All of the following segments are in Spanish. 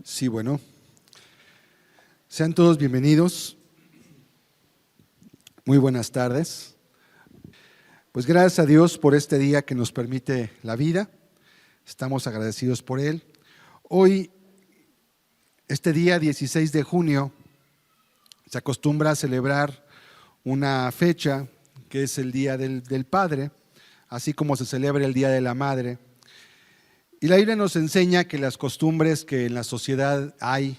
Sí, bueno. Sean todos bienvenidos. Muy buenas tardes. Pues gracias a Dios por este día que nos permite la vida. Estamos agradecidos por Él. Hoy, este día 16 de junio, se acostumbra a celebrar una fecha que es el Día del Padre, así como se celebra el Día de la Madre. Y la Biblia nos enseña que las costumbres que en la sociedad hay,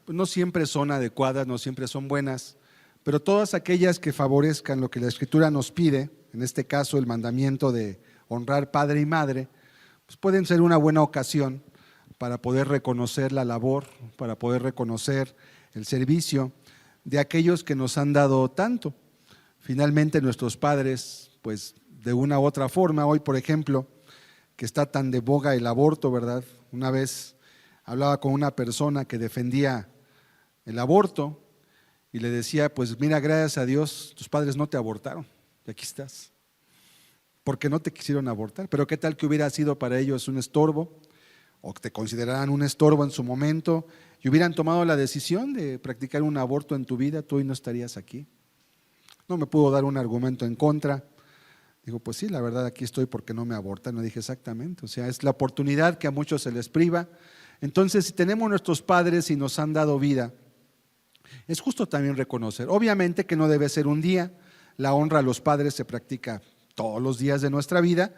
pues no siempre son adecuadas, no siempre son buenas, pero todas aquellas que favorezcan lo que la Escritura nos pide, en este caso el mandamiento de honrar padre y madre, pues pueden ser una buena ocasión para poder reconocer la labor, para poder reconocer el servicio de aquellos que nos han dado tanto. Finalmente nuestros padres, pues de una u otra forma, hoy por ejemplo, que está tan de boga el aborto, ¿verdad? Una vez hablaba con una persona que defendía el aborto y le decía, pues mira, gracias a Dios, tus padres no te abortaron y aquí estás, porque no te quisieron abortar, pero qué tal que hubiera sido para ellos un estorbo o que te consideraran un estorbo en su momento y hubieran tomado la decisión de practicar un aborto en tu vida, tú hoy no estarías aquí. No me pudo dar un argumento en contra. Digo, pues sí, la verdad aquí estoy porque no me abortan. No dije exactamente, o sea, es la oportunidad que a muchos se les priva. Entonces, si tenemos nuestros padres y nos han dado vida, es justo también reconocer. Obviamente que no debe ser un día, la honra a los padres se practica todos los días de nuestra vida,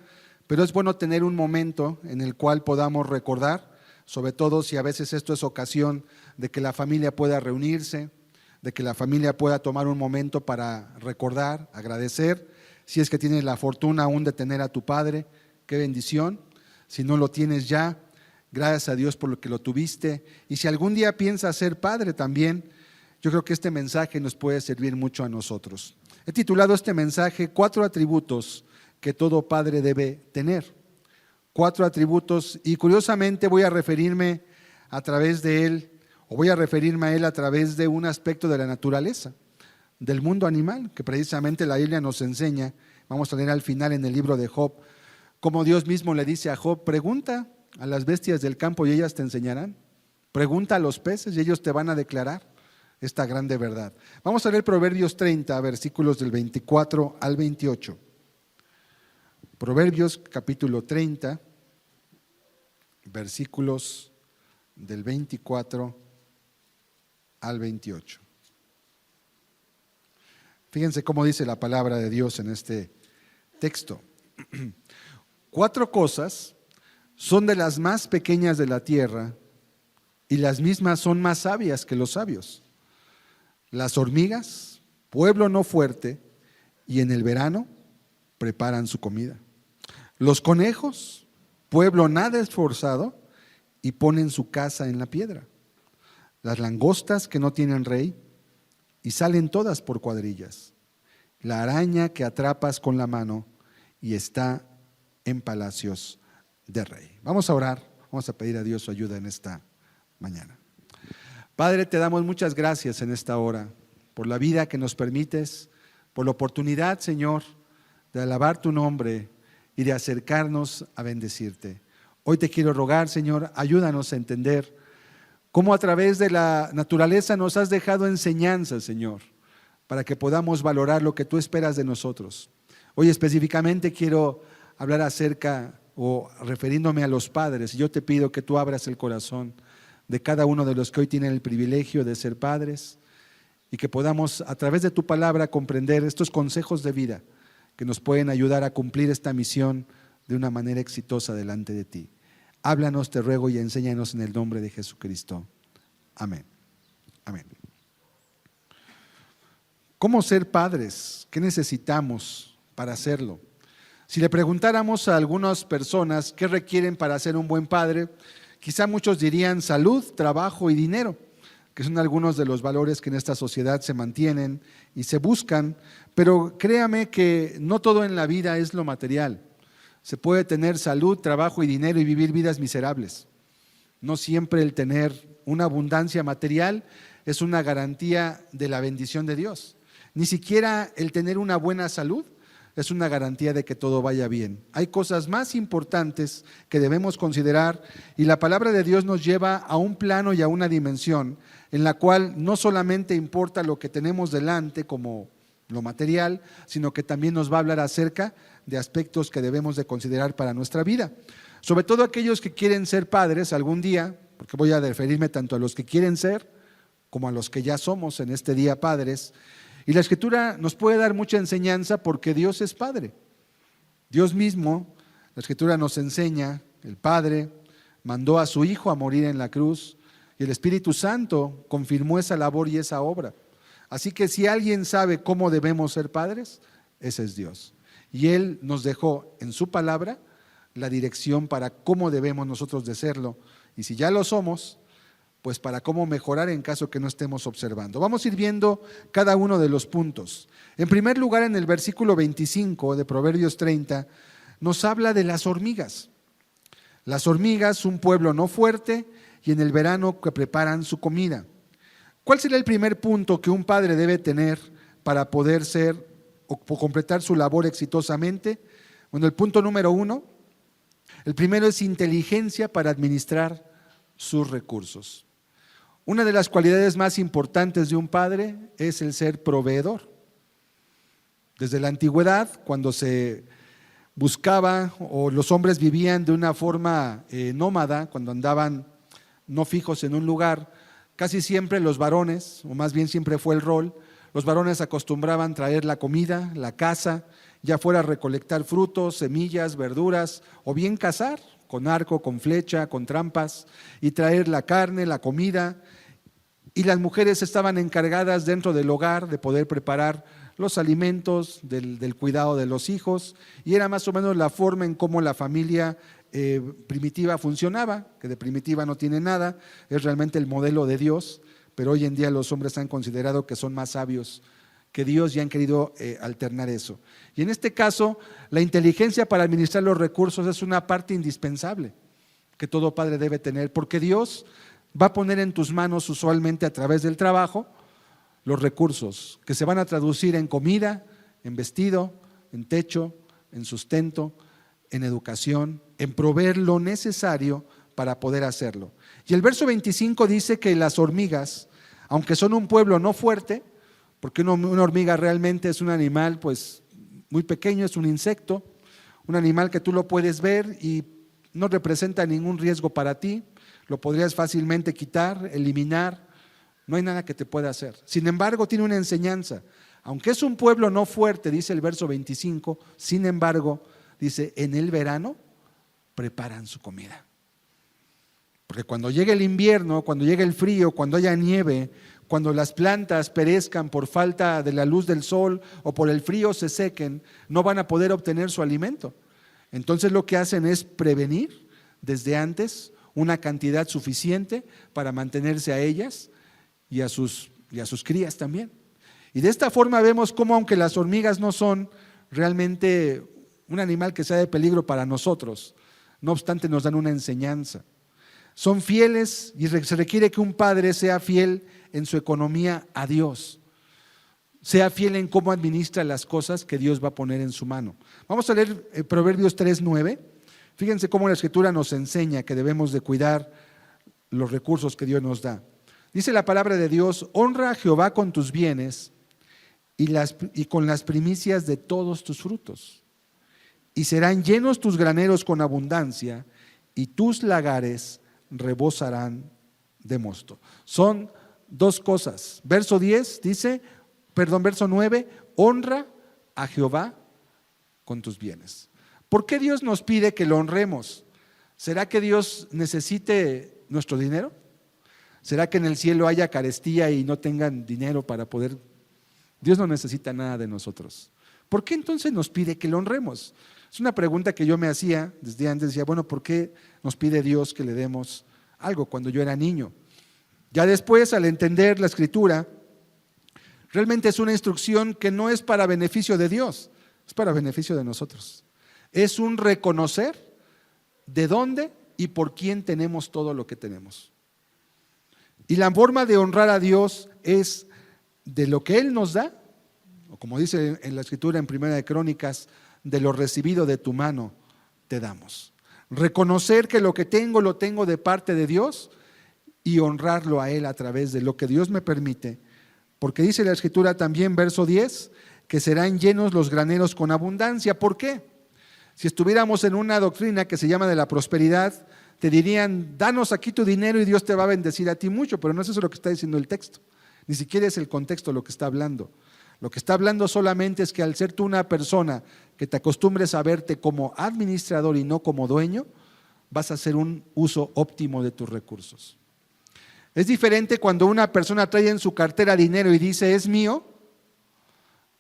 pero es bueno tener un momento en el cual podamos recordar, sobre todo si a veces esto es ocasión de que la familia pueda reunirse, de que la familia pueda tomar un momento para recordar, agradecer. Si es que tienes la fortuna aún de tener a tu padre, qué bendición. Si no lo tienes ya, gracias a Dios por lo que lo tuviste. Y si algún día piensas ser padre también, yo creo que este mensaje nos puede servir mucho a nosotros. He titulado este mensaje 4 atributos que todo padre debe tener. 4 atributos, y curiosamente voy a referirme a través de él, o voy a referirme a él a través de un aspecto de la naturaleza, del mundo animal, que precisamente la Biblia nos enseña. Vamos a leer al final en el libro de Job, como Dios mismo le dice a Job, pregunta a las bestias del campo y ellas te enseñarán, pregunta a los peces y ellos te van a declarar esta grande verdad. Vamos a leer Proverbios 30, versículos del 24 al 28. Proverbios capítulo 30, versículos del 24 al 28. Fíjense cómo dice la palabra de Dios en este texto. 4 cosas son de las más pequeñas de la tierra y las mismas son más sabias que los sabios. Las hormigas, pueblo no fuerte, y en el verano preparan su comida. Los conejos, pueblo nada esforzado, y ponen su casa en la piedra. Las langostas que no tienen rey, y salen todas por cuadrillas. La araña que atrapas con la mano y está en palacios de rey. Vamos a orar, vamos a pedir a Dios su ayuda en esta mañana. Padre, te damos muchas gracias en esta hora por la vida que nos permites, por la oportunidad, Señor, de alabar tu nombre y de acercarnos a bendecirte. Hoy te quiero rogar, Señor, ayúdanos a entender cómo a través de la naturaleza nos has dejado enseñanzas, Señor, para que podamos valorar lo que tú esperas de nosotros. Hoy específicamente quiero hablar acerca o refiriéndome a los padres. Y yo te pido que tú abras el corazón de cada uno de los que hoy tienen el privilegio de ser padres y que podamos a través de tu palabra comprender estos consejos de vida que nos pueden ayudar a cumplir esta misión de una manera exitosa delante de ti. Háblanos, te ruego, y enséñanos en el nombre de Jesucristo. Amén. Amén. ¿Cómo ser padres? ¿Qué necesitamos para hacerlo? Si le preguntáramos a algunas personas qué requieren para ser un buen padre, quizá muchos dirían salud, trabajo y dinero, que son algunos de los valores que en esta sociedad se mantienen y se buscan, pero créame que no todo en la vida es lo material. Se puede tener salud, trabajo y dinero y vivir vidas miserables. No siempre el tener una abundancia material es una garantía de la bendición de Dios. Ni siquiera el tener una buena salud es una garantía de que todo vaya bien. Hay cosas más importantes que debemos considerar y la palabra de Dios nos lleva a un plano y a una dimensión en la cual no solamente importa lo que tenemos delante como lo material, sino que también nos va a hablar acerca de aspectos que debemos de considerar para nuestra vida. Sobre todo aquellos que quieren ser padres algún día, porque voy a referirme tanto a los que quieren ser como a los que ya somos en este día padres. Y la Escritura nos puede dar mucha enseñanza porque Dios es Padre. Dios mismo, la Escritura nos enseña, el Padre mandó a su Hijo a morir en la cruz y el Espíritu Santo confirmó esa labor y esa obra. Así que si alguien sabe cómo debemos ser padres, ese es Dios. Y Él nos dejó en su palabra la dirección para cómo debemos nosotros de serlo. Y si ya lo somos, pues para cómo mejorar en caso que no estemos observando. Vamos a ir viendo cada uno de los puntos. En primer lugar, en el versículo 25 de Proverbios 30, nos habla de las hormigas. Las hormigas, un pueblo no fuerte, y en el verano que preparan su comida. ¿Cuál sería el primer punto que un padre debe tener para poder ser o completar su labor exitosamente? Bueno, el punto número 1, el primero es inteligencia para administrar sus recursos. Una de las cualidades más importantes de un padre es el ser proveedor. Desde la antigüedad, cuando se buscaba o los hombres vivían de una forma nómada, cuando andaban no fijos en un lugar, casi siempre los varones, o más bien siempre fue el rol, los varones acostumbraban traer la comida, la caza, ya fuera a recolectar frutos, semillas, verduras, o bien cazar con arco, con flecha, con trampas, y traer la carne, la comida. Y las mujeres estaban encargadas dentro del hogar de poder preparar los alimentos, del cuidado de los hijos, y era más o menos la forma en cómo la familia primitiva funcionaba, que de primitiva no tiene nada, es realmente el modelo de Dios, pero hoy en día los hombres han considerado que son más sabios que Dios y han querido alternar eso. Y en este caso, la inteligencia para administrar los recursos es una parte indispensable que todo padre debe tener, porque Dios va a poner en tus manos usualmente a través del trabajo los recursos que se van a traducir en comida, en vestido, en techo, en sustento, en educación, en proveer lo necesario para poder hacerlo. Y el verso 25 dice que las hormigas, aunque son un pueblo no fuerte, porque una hormiga realmente es un animal pues muy pequeño, es un insecto, un animal que tú lo puedes ver y no representa ningún riesgo para ti, lo podrías fácilmente quitar, eliminar, no hay nada que te pueda hacer. Sin embargo, tiene una enseñanza. Aunque es un pueblo no fuerte, dice el verso 25, sin embargo, dice, en el verano preparan su comida. Porque cuando llegue el invierno, cuando llegue el frío, cuando haya nieve, cuando las plantas perezcan por falta de la luz del sol o por el frío se sequen, no van a poder obtener su alimento. Entonces lo que hacen es prevenir desde antes una cantidad suficiente para mantenerse a ellas y a sus crías también. Y de esta forma vemos cómo, aunque las hormigas no son realmente un animal que sea de peligro para nosotros, no obstante nos dan una enseñanza. Son fieles y se requiere que un padre sea fiel en su economía a Dios, sea fiel en cómo administra las cosas que Dios va a poner en su mano. Vamos a leer Proverbios 3:9. Fíjense cómo la Escritura nos enseña que debemos de cuidar los recursos que Dios nos da. Dice la palabra de Dios: honra a Jehová con tus bienes y con las primicias de todos tus frutos, y serán llenos tus graneros con abundancia, y tus lagares rebosarán de mosto. Son dos cosas. Verso 9, honra a Jehová con tus bienes. ¿Por qué Dios nos pide que lo honremos? ¿Será que Dios necesite nuestro dinero? ¿Será que en el cielo haya carestía y no tengan dinero para poder? Dios no necesita nada de nosotros. ¿Por qué entonces nos pide que lo honremos? Es una pregunta que yo me hacía desde antes. Decía, bueno, ¿por qué nos pide Dios que le demos algo cuando yo era niño? Ya después, al entender la Escritura, realmente es una instrucción que no es para beneficio de Dios, es para beneficio de nosotros. Es un reconocer de dónde y por quién tenemos todo lo que tenemos. Y la forma de honrar a Dios es de lo que Él nos da, o como dice en la escritura en Primera de Crónicas, de lo recibido de tu mano te damos. Reconocer que lo que tengo lo tengo de parte de Dios y honrarlo a Él a través de lo que Dios me permite. Porque dice la escritura también, verso 10, que serán llenos los graneros con abundancia. ¿Por qué? Si estuviéramos en una doctrina que se llama de la prosperidad, te dirían, danos aquí tu dinero y Dios te va a bendecir a ti mucho, pero no es eso lo que está diciendo el texto. Ni siquiera es el contexto lo que está hablando. Lo que está hablando solamente es que al ser tú una persona que te acostumbres a verte como administrador y no como dueño, vas a hacer un uso óptimo de tus recursos. Es diferente cuando una persona trae en su cartera dinero y dice es mío,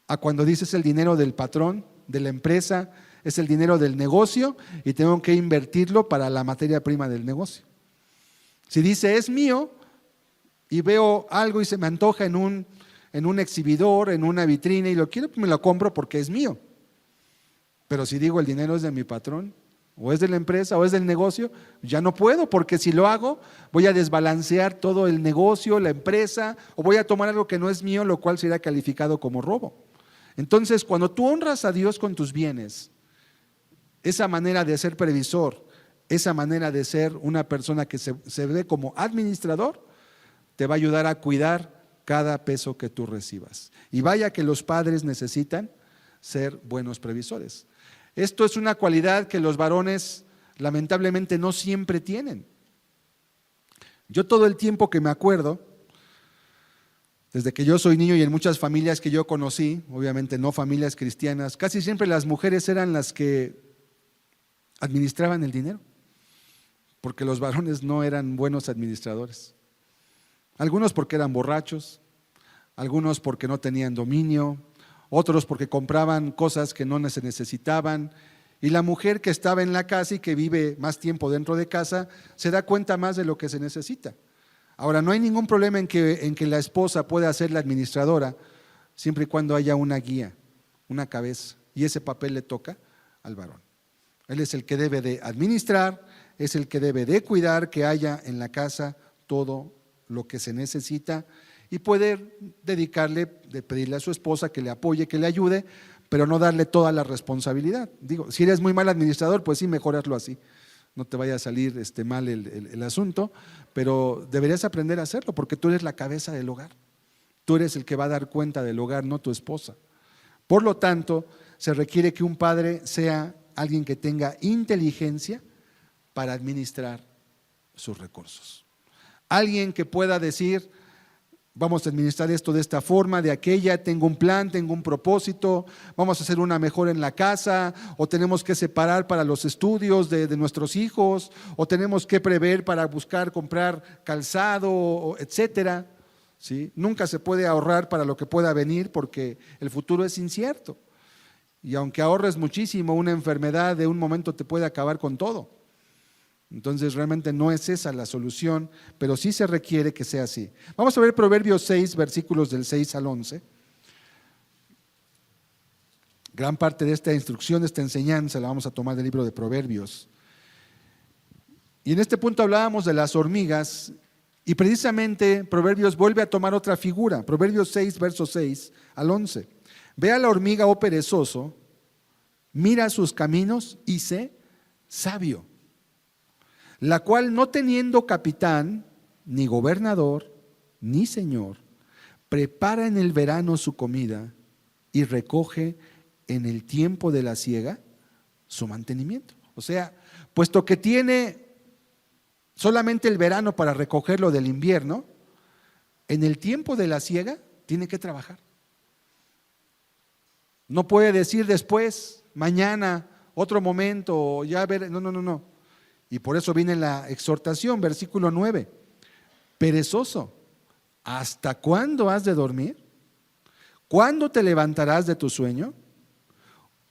a cuando dice es el dinero del patrón, de la empresa, es el dinero del negocio y tengo que invertirlo para la materia prima del negocio. Si dice es mío y veo algo y se me antoja en un exhibidor, en una vitrina y lo quiero, pues me lo compro porque es mío. Pero si digo el dinero es de mi patrón, o es de la empresa, o es del negocio, ya no puedo, porque si lo hago, voy a desbalancear todo el negocio, la empresa, o voy a tomar algo que no es mío, lo cual será calificado como robo. Entonces, cuando tú honras a Dios con tus bienes, esa manera de ser previsor, esa manera de ser una persona que se ve como administrador, te va a ayudar a cuidar cada peso que tú recibas. Y vaya que los padres necesitan ser buenos previsores. Esto es una cualidad que los varones lamentablemente no siempre tienen. Yo todo el tiempo que me acuerdo, desde que yo soy niño y en muchas familias que yo conocí, obviamente no familias cristianas, casi siempre las mujeres eran las que administraban el dinero, porque los varones no eran buenos administradores. Algunos porque eran borrachos, algunos porque no tenían dominio, otros porque compraban cosas que no se necesitaban, y la mujer que estaba en la casa y que vive más tiempo dentro de casa se da cuenta más de lo que se necesita. Ahora, no hay ningún problema en que la esposa pueda ser la administradora, siempre y cuando haya una guía, una cabeza, y ese papel le toca al varón. Él es el que debe de administrar, es el que debe de cuidar que haya en la casa todo lo que se necesita y poder dedicarle, de pedirle a su esposa que le apoye, que le ayude, pero no darle toda la responsabilidad. Digo, si eres muy mal administrador, pues sí, mejor hazlo así. No te vaya a salir mal el asunto, pero deberías aprender a hacerlo porque tú eres la cabeza del hogar. Tú eres el que va a dar cuenta del hogar, no tu esposa. Por lo tanto, se requiere que un padre sea alguien que tenga inteligencia para administrar sus recursos. Alguien que pueda decir, vamos a administrar esto de esta forma, de aquella, tengo un plan, tengo un propósito, vamos a hacer una mejora en la casa, o tenemos que separar para los estudios de nuestros hijos, o tenemos que prever para buscar comprar calzado, etcétera. ¿Sí? Nunca se puede ahorrar para lo que pueda venir porque el futuro es incierto. Y aunque ahorres muchísimo, una enfermedad de un momento te puede acabar con todo. Entonces realmente no es esa la solución, pero sí se requiere que sea así. Vamos a ver Proverbios 6, versículos del 6 al 11. Gran parte de esta instrucción, de esta enseñanza, la vamos a tomar del libro de Proverbios. Y en este punto hablábamos de las hormigas, y precisamente Proverbios vuelve a tomar otra figura. Proverbios 6, versos 6 al 11. Ve a la hormiga, oh perezoso, mira sus caminos y sé sabio, la cual no teniendo capitán, ni gobernador, ni señor, prepara en el verano su comida y recoge en el tiempo de la siega su mantenimiento. O sea, puesto que tiene solamente el verano para recogerlo del invierno, en el tiempo de la siega tiene que trabajar. No puede decir después, mañana, otro momento, ya ver, no. Y por eso viene la exhortación, versículo 9. Perezoso, ¿hasta cuándo has de dormir? ¿Cuándo te levantarás de tu sueño?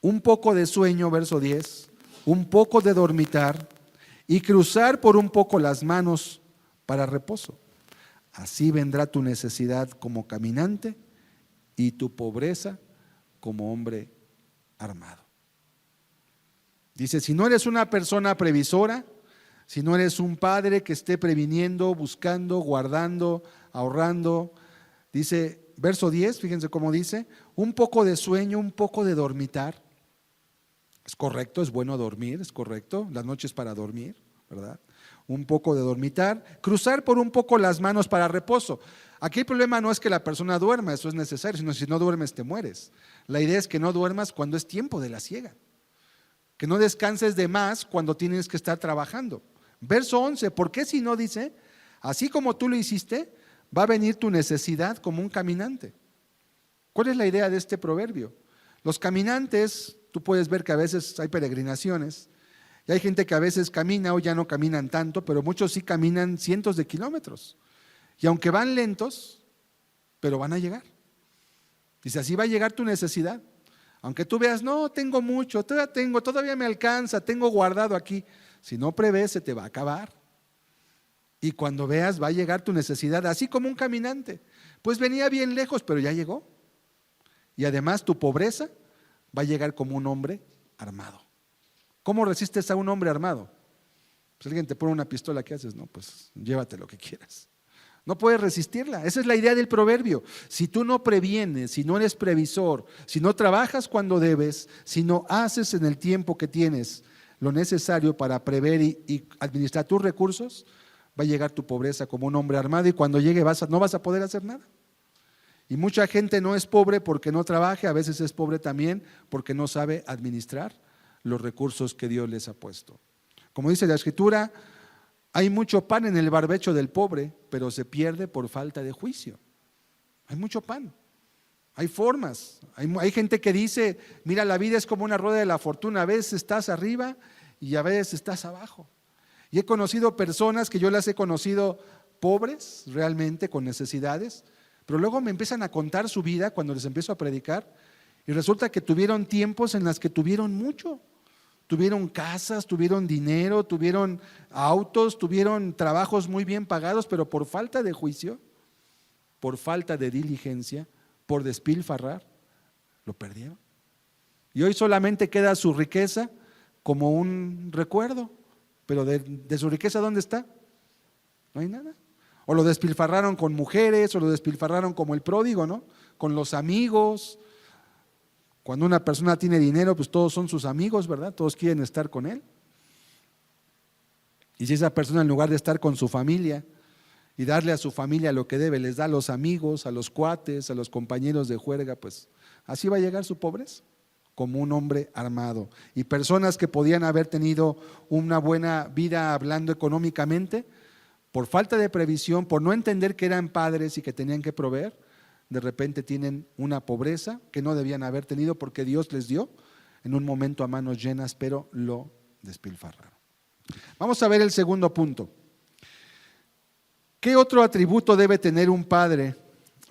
Un poco de sueño, verso 10, un poco de dormitar y cruzar por un poco las manos para reposo. Así vendrá tu necesidad como caminante y tu pobreza como hombre armado. Dice, si no eres una persona previsora, si no eres un padre que esté previniendo, buscando, guardando, ahorrando, dice, verso 10, fíjense cómo dice, un poco de sueño, un poco de dormitar. Es correcto, es bueno dormir, es correcto, las noches para dormir, ¿verdad? Un poco de dormitar, cruzar por un poco las manos para reposo. Aquí el problema no es que la persona duerma, eso es necesario, sino si no duermes te mueres. La idea es que no duermas cuando es tiempo de la siega, que no descanses de más cuando tienes que estar trabajando. Verso 11, ¿por qué si no dice? Así como tú lo hiciste, va a venir tu necesidad como un caminante. ¿Cuál es la idea de este proverbio? Los caminantes, tú puedes ver que a veces hay peregrinaciones y hay gente que a veces camina o ya no caminan tanto, pero muchos sí caminan cientos de kilómetros. Y aunque van lentos, pero van a llegar. Dice, así va a llegar tu necesidad. Aunque tú veas, no, tengo mucho, todavía me alcanza, tengo guardado aquí. Si no prevés, se te va a acabar. Y cuando veas, va a llegar tu necesidad, así como un caminante. Pues venía bien lejos, pero ya llegó. Y además tu pobreza va a llegar como un hombre armado. ¿Cómo resistes a un hombre armado? Pues alguien te pone una pistola, ¿qué haces? No, pues llévate lo que quieras. No puedes resistirla. Esa es la idea del proverbio. Si tú no previenes, si no eres previsor, si no trabajas cuando debes, si no haces en el tiempo que tienes lo necesario para prever y administrar tus recursos, va a llegar tu pobreza como un hombre armado y cuando llegue no vas a poder hacer nada. Y mucha gente no es pobre porque no trabaje, a veces es pobre también porque no sabe administrar los recursos que Dios les ha puesto. Como dice la Escritura, hay mucho pan en el barbecho del pobre, pero se pierde por falta de juicio. Hay mucho pan, hay formas, hay gente que dice, mira, la vida es como una rueda de la fortuna, a veces estás arriba y a veces estás abajo. Y he conocido personas que yo las he conocido pobres, realmente, con necesidades, pero luego me empiezan a contar su vida cuando les empiezo a predicar y resulta que tuvieron tiempos en los que tuvieron mucho. Tuvieron casas, tuvieron dinero, tuvieron autos, tuvieron trabajos muy bien pagados, pero por falta de juicio, por falta de diligencia, por despilfarrar, lo perdieron. Y hoy solamente queda su riqueza como un recuerdo, pero de su riqueza, ¿dónde está? No hay nada. O lo despilfarraron con mujeres, o lo despilfarraron como el pródigo, ¿no? Con los amigos. Cuando una persona tiene dinero, pues todos son sus amigos, ¿verdad? Todos quieren estar con él. Y si esa persona en lugar de estar con su familia y darle a su familia lo que debe, les da a los amigos, a los cuates, a los compañeros de juerga, pues así va a llegar su pobreza, como un hombre armado. Y personas que podían haber tenido una buena vida hablando económicamente, por falta de previsión, por no entender que eran padres y que tenían que proveer, de repente tienen una pobreza que no debían haber tenido porque Dios les dio en un momento a manos llenas, pero lo despilfarraron. Vamos a ver el segundo punto. ¿Qué otro atributo debe tener un padre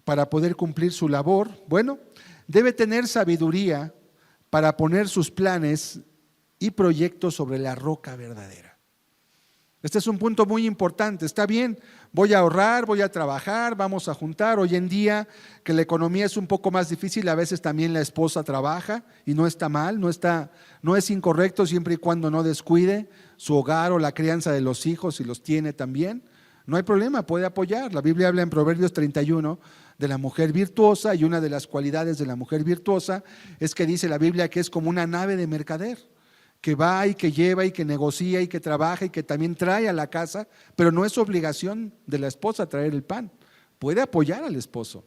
para poder cumplir su labor? Bueno, debe tener sabiduría para poner sus planes y proyectos sobre la roca verdadera. Este es un punto muy importante. Está bien, voy a ahorrar, voy a trabajar, vamos a juntar. Hoy en día que la economía es un poco más difícil, a veces también la esposa trabaja y no está mal, no es incorrecto siempre y cuando no descuide su hogar o la crianza de los hijos si los tiene también. No hay problema, puede apoyar. La Biblia habla en Proverbios 31 de la mujer virtuosa y una de las cualidades de la mujer virtuosa es que dice la Biblia que es como una nave de mercader, que va y que lleva y que negocia y que trabaja y que también trae a la casa, pero no es obligación de la esposa traer el pan. Puede apoyar al esposo,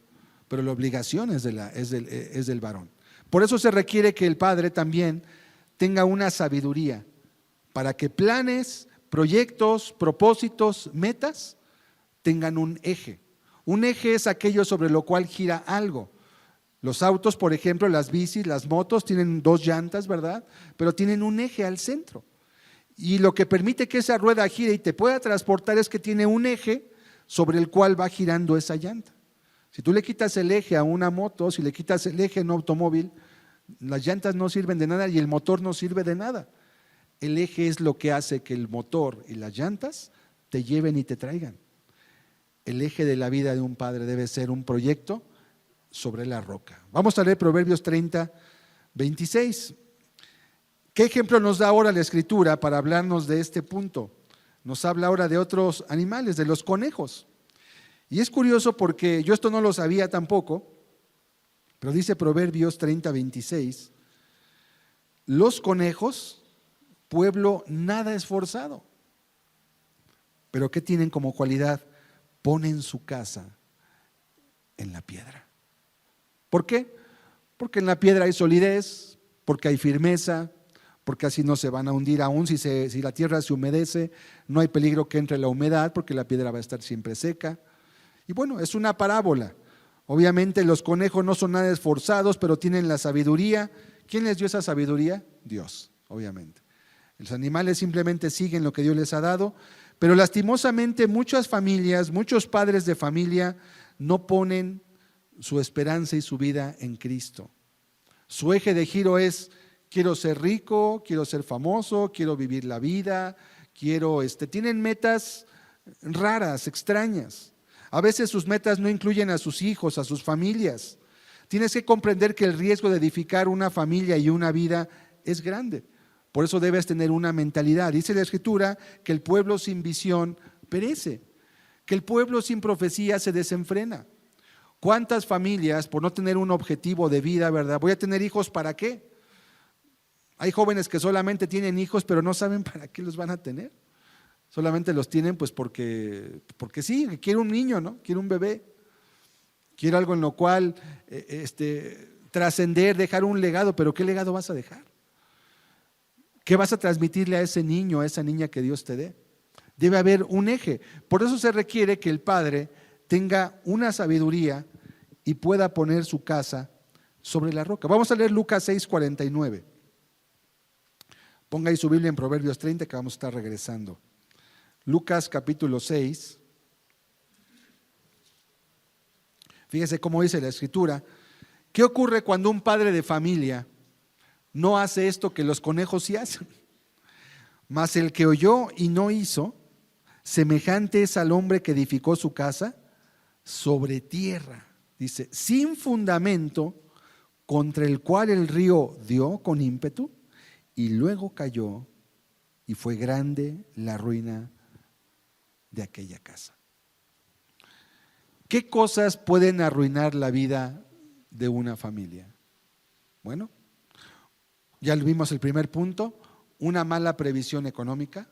pero la obligación es del varón. Por eso se requiere que el padre también tenga una sabiduría para que planes, proyectos, propósitos, metas tengan un eje. Un eje es aquello sobre lo cual gira algo. Los autos, por ejemplo, las bicis, las motos tienen dos llantas, ¿verdad? Pero tienen un eje al centro. Y lo que permite que esa rueda gire y te pueda transportar es que tiene un eje sobre el cual va girando esa llanta. Si tú le quitas el eje a una moto, si le quitas el eje a un automóvil, las llantas no sirven de nada y el motor no sirve de nada. El eje es lo que hace que el motor y las llantas te lleven y te traigan. El eje de la vida de un padre debe ser un proyecto sobre la roca. Vamos a leer Proverbios 30, 26. ¿Qué ejemplo nos da ahora la Escritura para hablarnos de este punto? Nos habla ahora de otros animales, de los conejos. Y es curioso porque yo esto no lo sabía tampoco, Pero dice Proverbios 30:26, los conejos, pueblo nada esforzado. Pero ¿qué tienen como cualidad? Ponen su casa en la piedra. ¿Por qué? Porque en la piedra hay solidez, porque hay firmeza, porque así no se van a hundir, aún si la tierra se humedece, no hay peligro que entre la humedad, porque la piedra va a estar siempre seca. Y bueno, es una parábola. Obviamente los conejos no son nada esforzados, pero tienen la sabiduría. ¿Quién les dio esa sabiduría? Dios, obviamente. Los animales simplemente siguen lo que Dios les ha dado, pero lastimosamente muchas familias, muchos padres de familia no ponen su esperanza y su vida en Cristo. Su eje de giro es: quiero ser rico, quiero ser famoso, quiero vivir la vida, tienen metas raras, extrañas. A veces sus metas no incluyen a sus hijos, a sus familias. Tienes que comprender que el riesgo de edificar una familia y una vida es grande. Por eso debes tener una mentalidad. Dice la Escritura que el pueblo sin visión perece, que el pueblo sin profecía se desenfrena. ¿Cuántas familias, por no tener un objetivo de vida, verdad? ¿Voy a tener hijos para qué? Hay jóvenes que solamente tienen hijos, pero no saben para qué los van a tener. Solamente los tienen pues porque sí, quiere un niño, ¿no? Quiere un bebé. Quiere algo en lo cual trascender, dejar un legado, pero ¿qué legado vas a dejar? ¿Qué vas a transmitirle a ese niño, a esa niña que Dios te dé? Debe haber un eje. Por eso se requiere que el padre tenga una sabiduría y pueda poner su casa sobre la roca. Vamos a leer Lucas 6:49. Ponga ahí su Biblia en Proverbios 30, que vamos a estar regresando. Lucas capítulo 6. Fíjese cómo dice la Escritura. ¿Qué ocurre cuando un padre de familia no hace esto que los conejos sí hacen? Mas el que oyó y no hizo, semejante es al hombre que edificó su casa sobre tierra. Dice, sin fundamento, contra el cual el río dio con ímpetu, y luego cayó, y fue grande la ruina de aquella casa. ¿Qué cosas pueden arruinar la vida de una familia? Bueno, ya lo vimos el primer punto, una mala previsión económica.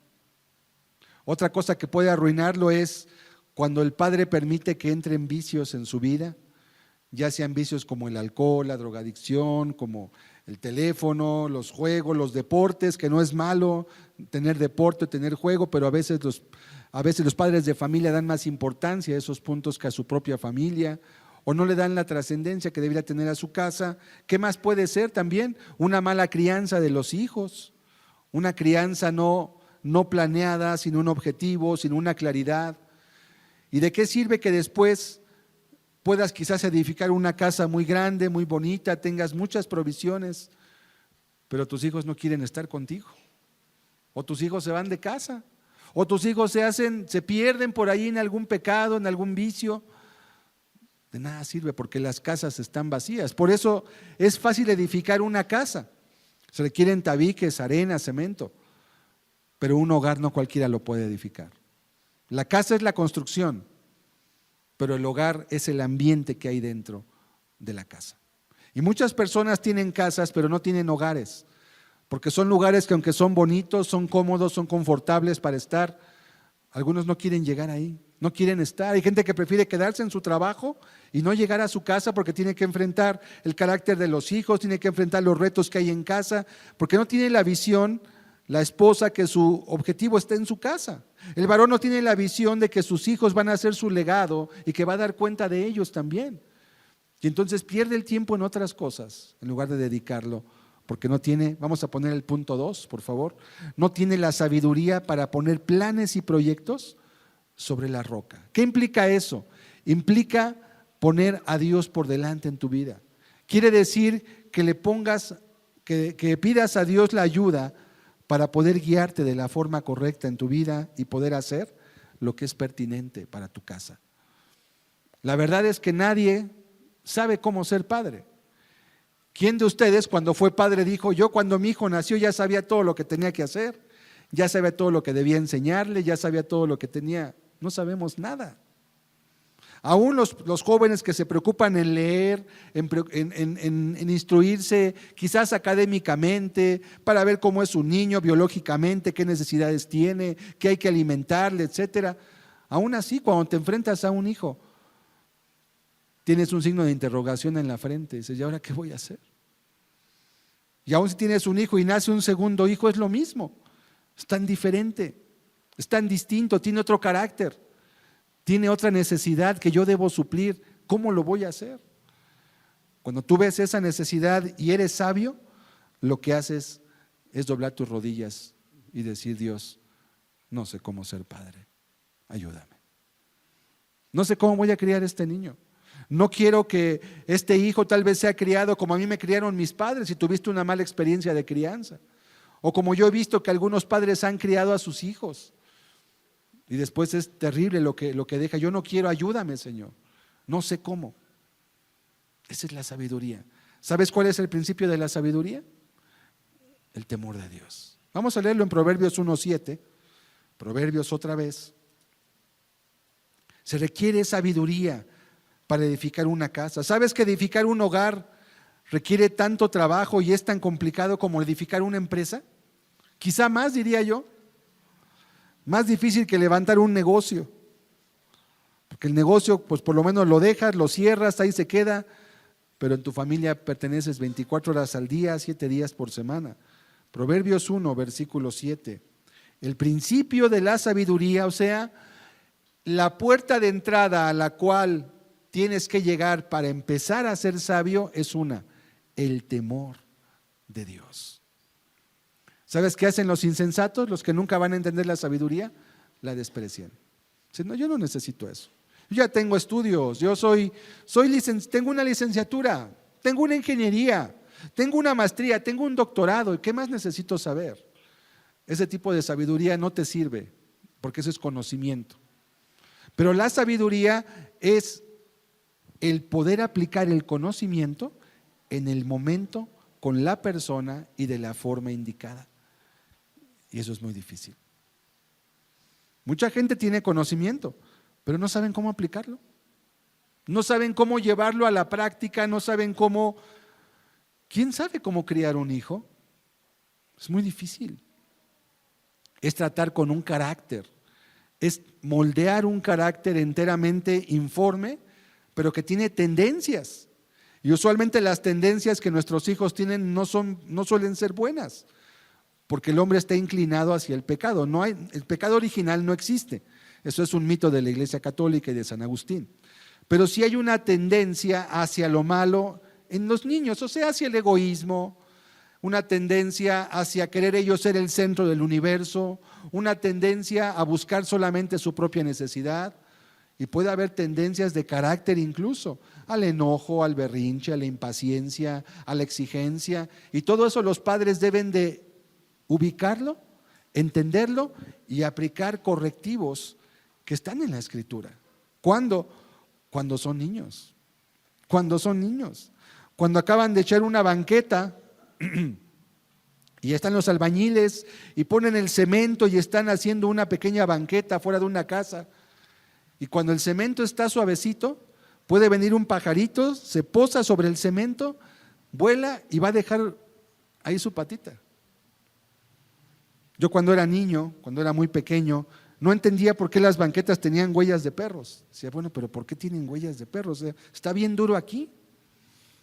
Otra cosa que puede arruinarlo es cuando el padre permite que entren vicios en su vida, ya sean vicios como el alcohol, la drogadicción, como el teléfono, los juegos, los deportes, que no es malo tener deporte, tener juego, pero a veces los padres de familia dan más importancia a esos puntos que a su propia familia, o no le dan la trascendencia que debería tener a su casa. ¿Qué más puede ser también? Una mala crianza de los hijos, una crianza no planeada, sin un objetivo, sin una claridad. ¿Y de qué sirve que después puedas quizás edificar una casa muy grande, muy bonita, tengas muchas provisiones, pero tus hijos no quieren estar contigo? O tus hijos se van de casa, o tus hijos se pierden por ahí en algún pecado, en algún vicio. De nada sirve porque las casas están vacías. Por eso es fácil edificar una casa. Se requieren tabiques, arena, cemento, pero un hogar no cualquiera lo puede edificar. La casa es la construcción, pero el hogar es el ambiente que hay dentro de la casa. Y muchas personas tienen casas, pero no tienen hogares, porque son lugares que aunque son bonitos, son cómodos, son confortables para estar, algunos no quieren llegar ahí, no quieren estar. Hay gente que prefiere quedarse en su trabajo y no llegar a su casa porque tiene que enfrentar el carácter de los hijos, tiene que enfrentar los retos que hay en casa, porque no tiene la visión, la esposa, que su objetivo está en su casa. El varón no tiene la visión de que sus hijos van a hacer su legado y que va a dar cuenta de ellos también. Y entonces pierde el tiempo en otras cosas en lugar de dedicarlo, porque no tiene, vamos a poner el punto 2, por favor, no tiene la sabiduría para poner planes y proyectos sobre la roca. ¿Qué implica eso? Implica poner a Dios por delante en tu vida. Quiere decir que le pongas, que pidas a Dios la ayuda para poder guiarte de la forma correcta en tu vida y poder hacer lo que es pertinente para tu casa. La verdad es que nadie sabe cómo ser padre. ¿Quién de ustedes cuando fue padre dijo, yo cuando mi hijo nació ya sabía todo lo que tenía que hacer, ya sabía todo lo que debía enseñarle, ya sabía todo lo que tenía? No sabemos nada. Aún los jóvenes que se preocupan en leer, en instruirse, quizás académicamente, para ver cómo es un niño biológicamente, qué necesidades tiene, qué hay que alimentarle, etcétera. Aún así, cuando te enfrentas a un hijo, tienes un signo de interrogación en la frente. Dices, ¿y ahora qué voy a hacer? Y aún si tienes un hijo y nace un segundo hijo, es lo mismo. Es tan diferente, es tan distinto, tiene otro carácter, tiene otra necesidad que yo debo suplir. ¿Cómo lo voy a hacer? Cuando tú ves esa necesidad y eres sabio, lo que haces es doblar tus rodillas y decir, Dios, no sé cómo ser padre, ayúdame. No sé cómo voy a criar a este niño. No quiero que este hijo tal vez sea criado como a mí me criaron mis padres, si tuviste una mala experiencia de crianza. O como yo he visto que algunos padres han criado a sus hijos. Y después es terrible lo que deja. Yo no quiero, ayúdame, Señor. No sé cómo. Esa es la sabiduría. ¿Sabes cuál es el principio de la sabiduría? El temor de Dios. Vamos a leerlo en Proverbios 1:7. Proverbios otra vez. Se requiere sabiduría para edificar una casa. ¿Sabes que edificar un hogar requiere tanto trabajo y es tan complicado como edificar una empresa? Quizá más, diría yo. Más difícil que levantar un negocio. Porque el negocio, pues por lo menos lo dejas, lo cierras, ahí se queda, pero en tu familia perteneces 24 horas al día, 7 días por semana. Proverbios 1, versículo 7. El principio de la sabiduría, o sea, la puerta de entrada a la cual tienes que llegar para empezar a ser sabio es el temor de Dios. ¿Sabes qué hacen los insensatos? Los que nunca van a entender la sabiduría, la desprecian. Dicen, no, yo no necesito eso. Yo ya tengo estudios, yo tengo una licenciatura, tengo una ingeniería, tengo una maestría, tengo un doctorado, ¿qué más necesito saber? Ese tipo de sabiduría no te sirve, porque eso es conocimiento. Pero la sabiduría es el poder aplicar el conocimiento en el momento, con la persona y de la forma indicada. Y eso es muy difícil. Mucha gente tiene conocimiento, pero no saben cómo aplicarlo. No saben cómo llevarlo a la práctica, no saben cómo. ¿Quién sabe cómo criar un hijo? Es muy difícil. Es tratar con un carácter, es moldear un carácter enteramente informe, pero que tiene tendencias. Y usualmente las tendencias que nuestros hijos tienen no suelen ser buenas, porque el hombre está inclinado hacia el pecado. El pecado original no existe. Eso es un mito de la Iglesia Católica y de San Agustín. Pero sí hay una tendencia hacia lo malo en los niños, o sea, hacia el egoísmo, una tendencia hacia querer ellos ser el centro del universo, una tendencia a buscar solamente su propia necesidad. Y puede haber tendencias de carácter incluso, al enojo, al berrinche, a la impaciencia, a la exigencia. Y todo eso los padres deben de ubicarlo, entenderlo y aplicar correctivos que están en la Escritura. ¿Cuándo? Cuando son niños. Cuando son niños. Cuando acaban de echar una banqueta y están los albañiles y ponen el cemento y están haciendo una pequeña banqueta fuera de una casa. Y cuando el cemento está suavecito, puede venir un pajarito, se posa sobre el cemento, vuela y va a dejar ahí su patita. Yo cuando era niño, cuando era muy pequeño, no entendía por qué las banquetas tenían huellas de perros. Decía, bueno, pero ¿por qué tienen huellas de perros? O sea, está bien duro aquí.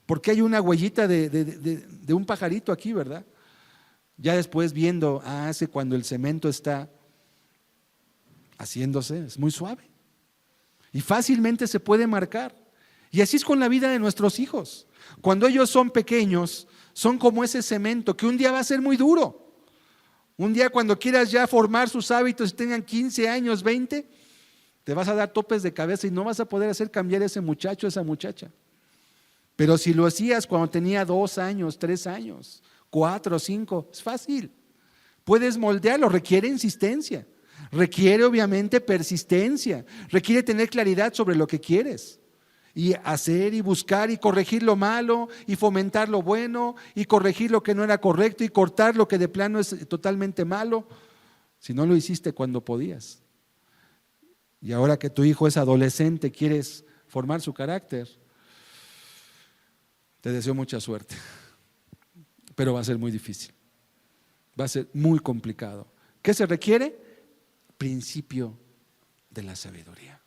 ¿Por qué hay una huellita de un pajarito aquí, verdad? Ya después viendo, hace cuando el cemento está haciéndose, es muy suave. Y fácilmente se puede marcar. Y así es con la vida de nuestros hijos. Cuando ellos son pequeños, son como ese cemento que un día va a ser muy duro. Un día cuando quieras ya formar sus hábitos y tengan 15 años, 20, te vas a dar topes de cabeza y no vas a poder hacer cambiar a ese muchacho, a esa muchacha. Pero si lo hacías cuando tenía 2 años, 3 años, 4, 5, es fácil. Puedes moldearlo, requiere insistencia. Requiere obviamente persistencia, requiere tener claridad sobre lo que quieres y hacer y buscar y corregir lo malo y fomentar lo bueno y corregir lo que no era correcto y cortar lo que de plano es totalmente malo, si no lo hiciste cuando podías. Y ahora que tu hijo es adolescente, quieres formar su carácter. Te deseo mucha suerte, pero va a ser muy difícil. Va a ser muy complicado. ¿Qué se requiere? Principio de la sabiduría.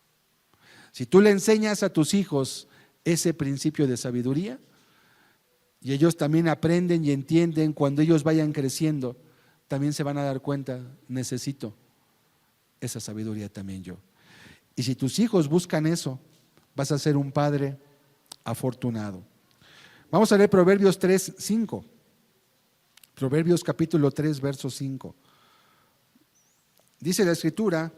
Si tú le enseñas a tus hijos ese principio de sabiduría, y ellos también aprenden y entienden, cuando ellos vayan creciendo, también se van a dar cuenta, necesito esa sabiduría también yo. Y si tus hijos buscan eso, vas a ser un padre afortunado. Vamos a leer Proverbios 3, 5. Proverbios capítulo 3, verso 5. Dice la Escritura: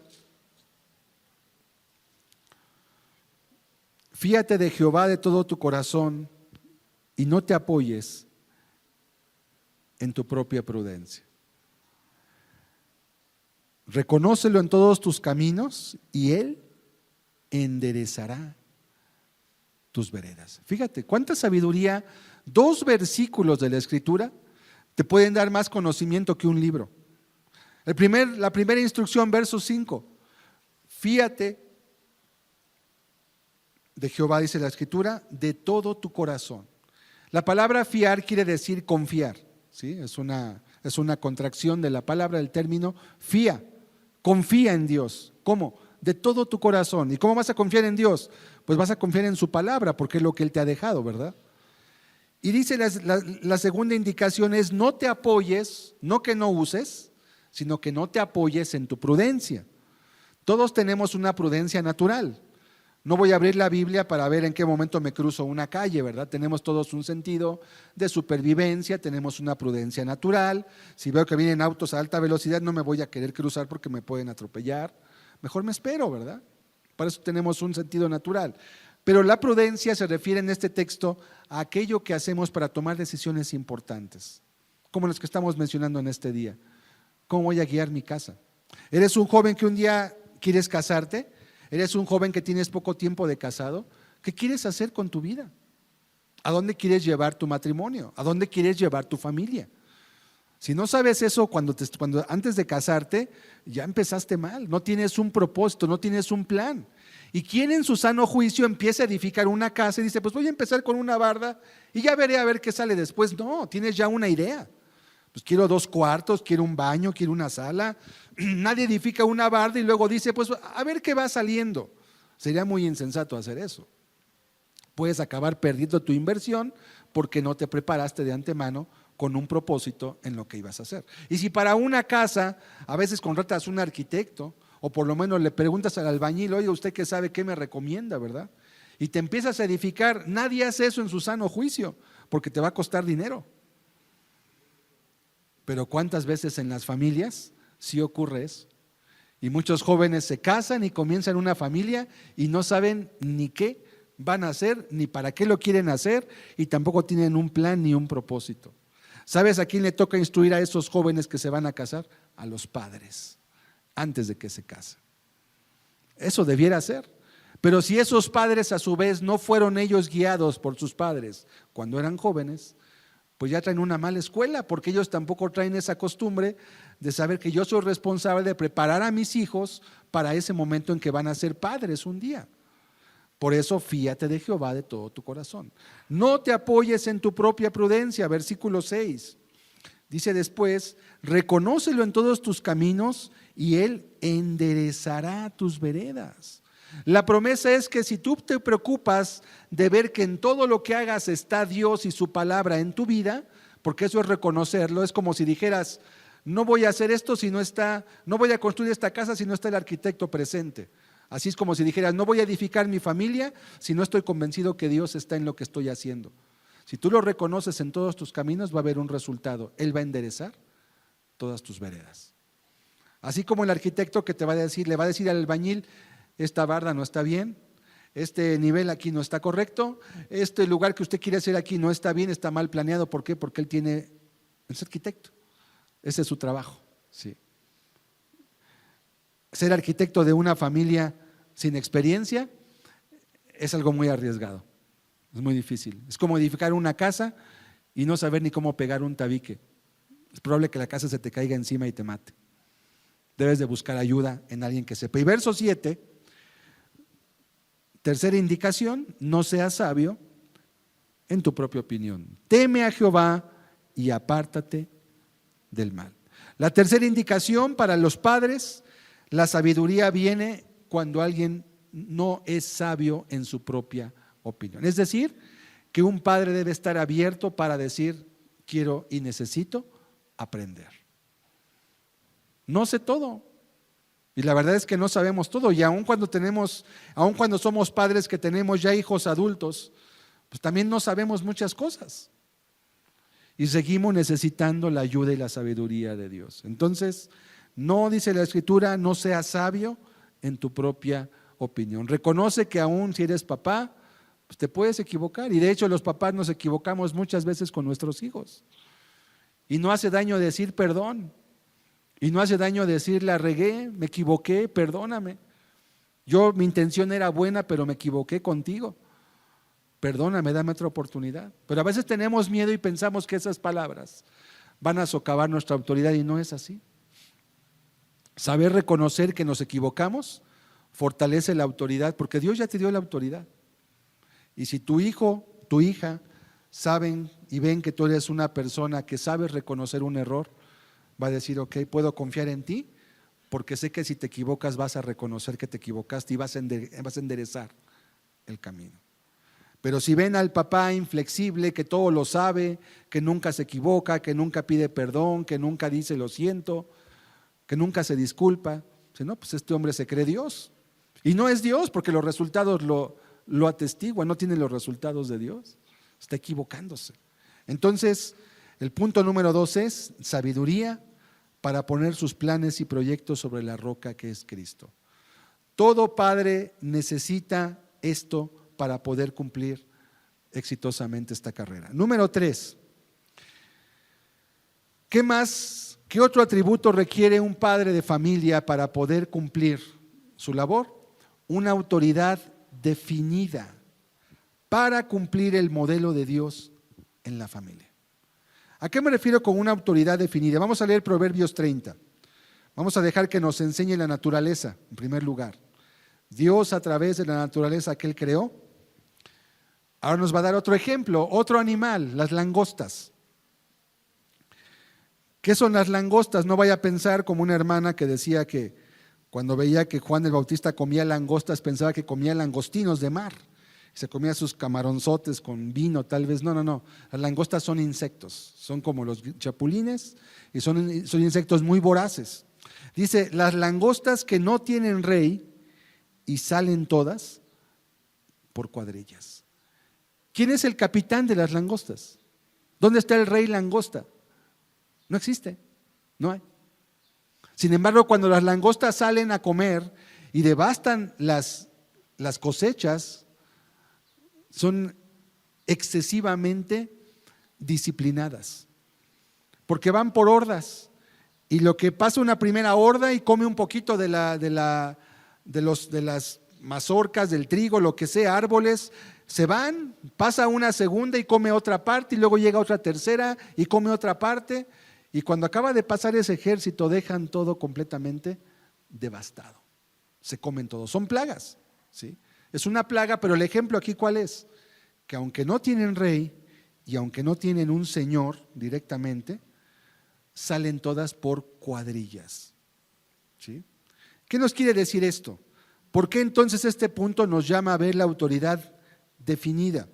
fíate de Jehová de todo tu corazón y no te apoyes en tu propia prudencia. Reconócelo en todos tus caminos y Él enderezará tus veredas. Fíjate, cuánta sabiduría. 2 versículos de la Escritura te pueden dar más conocimiento que un libro. La primera instrucción, verso 5. Fíate de Jehová, dice la Escritura, de todo tu corazón. La palabra fiar quiere decir confiar, ¿sí? Es una contracción de la palabra, del término fía. Confía en Dios. ¿Cómo? De todo tu corazón. ¿Y cómo vas a confiar en Dios? Pues vas a confiar en su palabra, porque es lo que Él te ha dejado, ¿verdad? Y dice la segunda indicación es: no te apoyes, no que no uses, sino que no te apoyes en tu prudencia. Todos tenemos una prudencia natural. No voy a abrir la Biblia para ver en qué momento me cruzo una calle, ¿verdad? Tenemos todos un sentido de supervivencia, tenemos una prudencia natural. Si veo que vienen autos a alta velocidad, no me voy a querer cruzar porque me pueden atropellar. Mejor me espero, ¿verdad? Para eso tenemos un sentido natural. Pero la prudencia se refiere en este texto a aquello que hacemos para tomar decisiones importantes, como las que estamos mencionando en este día. ¿Cómo voy a guiar mi casa? ¿Eres un joven que un día quieres casarte? ¿Eres un joven que tienes poco tiempo de casado? ¿Qué quieres hacer con tu vida? ¿A dónde quieres llevar tu matrimonio? ¿A dónde quieres llevar tu familia? Si no sabes eso cuando antes de casarte, ya empezaste mal. No tienes un propósito, no tienes un plan. ¿Y quién en su sano juicio empieza a edificar una casa y dice: pues voy a empezar con una barda y ya veré a ver qué sale después? No, tienes ya una idea. Pues quiero 2 cuartos, quiero un baño, quiero una sala. Nadie edifica una barda y luego dice: pues a ver qué va saliendo. Sería muy insensato hacer eso. Puedes acabar perdiendo tu inversión porque no te preparaste de antemano con un propósito en lo que ibas a hacer. Y si para una casa a veces contratas un arquitecto, o por lo menos le preguntas al albañil: oye, ¿usted qué sabe, qué me recomienda, verdad? Y te empiezas a edificar. Nadie hace eso en su sano juicio porque te va a costar dinero. Pero ¿cuántas veces en las familias sí ocurre eso? Y muchos jóvenes se casan y comienzan una familia y no saben ni qué van a hacer, ni para qué lo quieren hacer, y tampoco tienen un plan ni un propósito. ¿Sabes a quién le toca instruir a esos jóvenes que se van a casar? A los padres, antes de que se casen. Eso debiera ser. Pero si esos padres a su vez no fueron ellos guiados por sus padres cuando eran jóvenes, pues ya traen una mala escuela, porque ellos tampoco traen esa costumbre de saber que yo soy responsable de preparar a mis hijos para ese momento en que van a ser padres un día. Por eso, fíate de Jehová de todo tu corazón. No te apoyes en tu propia prudencia. Versículo 6. Dice después: reconócelo en todos tus caminos y Él enderezará tus veredas. La promesa es que si tú te preocupas de ver que en todo lo que hagas está Dios y su palabra en tu vida, porque eso es reconocerlo, es como si dijeras: no voy a hacer esto si no está, no voy a construir esta casa si no está el arquitecto presente. Así es como si dijeras: no voy a edificar mi familia si no estoy convencido que Dios está en lo que estoy haciendo. Si tú lo reconoces en todos tus caminos, va a haber un resultado. Él va a enderezar todas tus veredas. Así como el arquitecto que te va a decir, le va a decir al albañil: esta barda no está bien, este nivel aquí no está correcto, este lugar que usted quiere hacer aquí no está bien, está mal planeado. ¿Por qué? Porque él es arquitecto. Ese es su trabajo. Sí. Ser arquitecto de una familia sin experiencia es algo muy arriesgado, es muy difícil. Es como edificar una casa y no saber ni cómo pegar un tabique. Es probable que la casa se te caiga encima y te mate. Debes de buscar ayuda en alguien que sepa. Y verso 7 Tercera indicación, no seas sabio en tu propia opinión. Teme a Jehová y apártate del mal. La tercera indicación para los padres, la sabiduría viene cuando alguien no es sabio en su propia opinión. Es decir, que un padre debe estar abierto para decir, quiero y necesito aprender. No sé todo. Y la verdad es que no sabemos todo. Y aun cuando somos padres que tenemos ya hijos adultos, pues también no sabemos muchas cosas. Y seguimos necesitando la ayuda y la sabiduría de Dios. Entonces, no dice la Escritura, no seas sabio en tu propia opinión. Reconoce que aún si eres papá, pues te puedes equivocar. Y de hecho los papás nos equivocamos muchas veces con nuestros hijos. Y no hace daño decir perdón. Y no hace daño decir la regué, me equivoqué, perdóname. Mi intención era buena, pero me equivoqué contigo. Perdóname, dame otra oportunidad. Pero a veces tenemos miedo y pensamos que esas palabras van a socavar nuestra autoridad y no es así. Saber reconocer que nos equivocamos fortalece la autoridad, porque Dios ya te dio la autoridad. Y si tu hijo, tu hija saben y ven que tú eres una persona que sabes reconocer un error, va a decir, ok, puedo confiar en ti, porque sé que si te equivocas vas a reconocer que te equivocaste y vas a enderezar el camino. Pero si ven al papá inflexible, que todo lo sabe, que nunca se equivoca, que nunca pide perdón, que nunca dice lo siento, que nunca se disculpa, dicen, no, pues este hombre se cree Dios. Y no es Dios, porque los resultados lo atestiguan, no tiene los resultados de Dios, está equivocándose. Entonces, el punto número 2 es sabiduría para poner sus planes y proyectos sobre la roca que es Cristo. Todo padre necesita esto para poder cumplir exitosamente esta carrera. Número 3, ¿qué otro atributo requiere un padre de familia para poder cumplir su labor? Una autoridad definida para cumplir el modelo de Dios en la familia. ¿A qué me refiero con una autoridad definida? Vamos a leer Proverbios 30. Vamos a dejar que nos enseñe la naturaleza, en primer lugar. Dios, a través de la naturaleza que Él creó, ahora nos va a dar otro ejemplo, otro animal, las langostas. ¿Qué son las langostas? No vaya a pensar como una hermana que decía que cuando veía que Juan el Bautista comía langostas, pensaba que comía langostinos de mar. Se comía sus camaronzotes con vino, tal vez. No. Las langostas son insectos, son como los chapulines y son insectos muy voraces. Dice, las langostas que no tienen rey y salen todas por cuadrillas. ¿Quién es el capitán de las langostas? ¿Dónde está el rey langosta? No existe, no hay. Sin embargo, cuando las langostas salen a comer y devastan las cosechas, son excesivamente disciplinadas, porque van por hordas, y lo que pasa una primera horda y come un poquito de las mazorcas, del trigo, lo que sea, árboles, se van, pasa una segunda y come otra parte, y luego llega otra tercera y come otra parte, y cuando acaba de pasar ese ejército dejan todo completamente devastado, se comen todo, son plagas, ¿sí? Es una plaga, pero el ejemplo aquí ¿cuál es? Que aunque no tienen rey y aunque no tienen un señor directamente, salen todas por cuadrillas, ¿sí? ¿Qué nos quiere decir esto? ¿Por qué entonces este punto nos llama a ver la autoridad definida?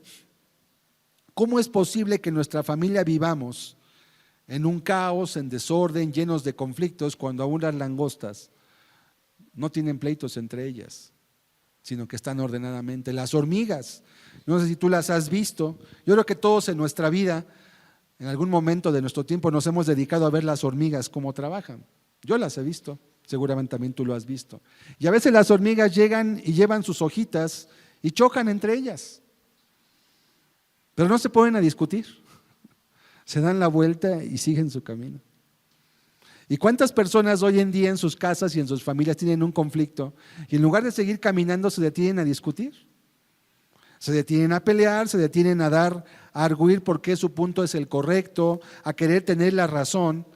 ¿Cómo es posible que en nuestra familia vivamos en un caos, en desorden, llenos de conflictos, cuando aún las langostas no tienen pleitos entre ellas, sino que están ordenadamente? Las hormigas, no sé si tú las has visto, yo creo que todos en nuestra vida, en algún momento de nuestro tiempo nos hemos dedicado a ver las hormigas cómo trabajan. Yo las he visto, seguramente también tú lo has visto. Y a veces las hormigas llegan y llevan sus hojitas y chocan entre ellas, pero no se ponen a discutir, se dan la vuelta y siguen su camino. ¿Y cuántas personas hoy en día en sus casas y en sus familias tienen un conflicto y en lugar de seguir caminando se detienen a discutir? Se detienen a pelear, se detienen a arguir por qué su punto es el correcto, a querer tener la razón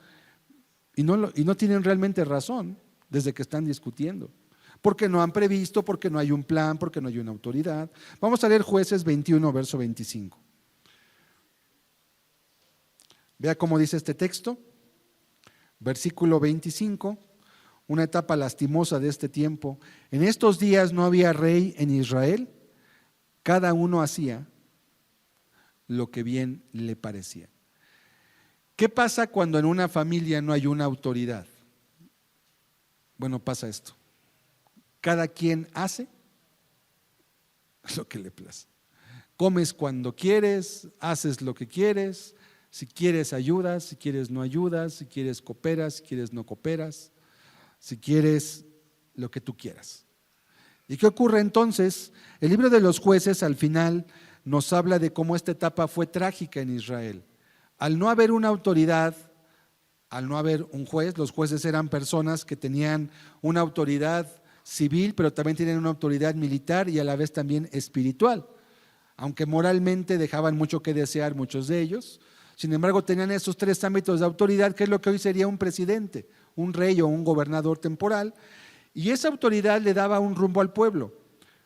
y no tienen realmente razón desde que están discutiendo. porque no han previsto, porque no hay un plan, porque no hay una autoridad. Vamos a leer Jueces 21, verso 25. Vea cómo dice este texto, versículo 25, una etapa lastimosa de este tiempo. En estos días no había rey en Israel, cada uno hacía lo que bien le parecía. ¿Qué pasa cuando en una familia no hay una autoridad? Bueno, pasa esto. Cada quien hace lo que le place. Comes cuando quieres, haces lo que quieres. Si quieres ayudas, si quieres no ayudas, si quieres cooperas, si quieres no cooperas, si quieres lo que tú quieras. ¿Y qué ocurre entonces? El libro de los Jueces al final nos habla de cómo esta etapa fue trágica en Israel. Al no haber una autoridad, al no haber un juez, los jueces eran personas que tenían una autoridad civil, pero también tenían una autoridad militar y a la vez también espiritual. Aunque moralmente dejaban mucho que desear muchos de ellos, sin embargo tenían esos tres ámbitos de autoridad, que es lo que hoy sería un presidente, un rey o un gobernador temporal, y esa autoridad le daba un rumbo al pueblo.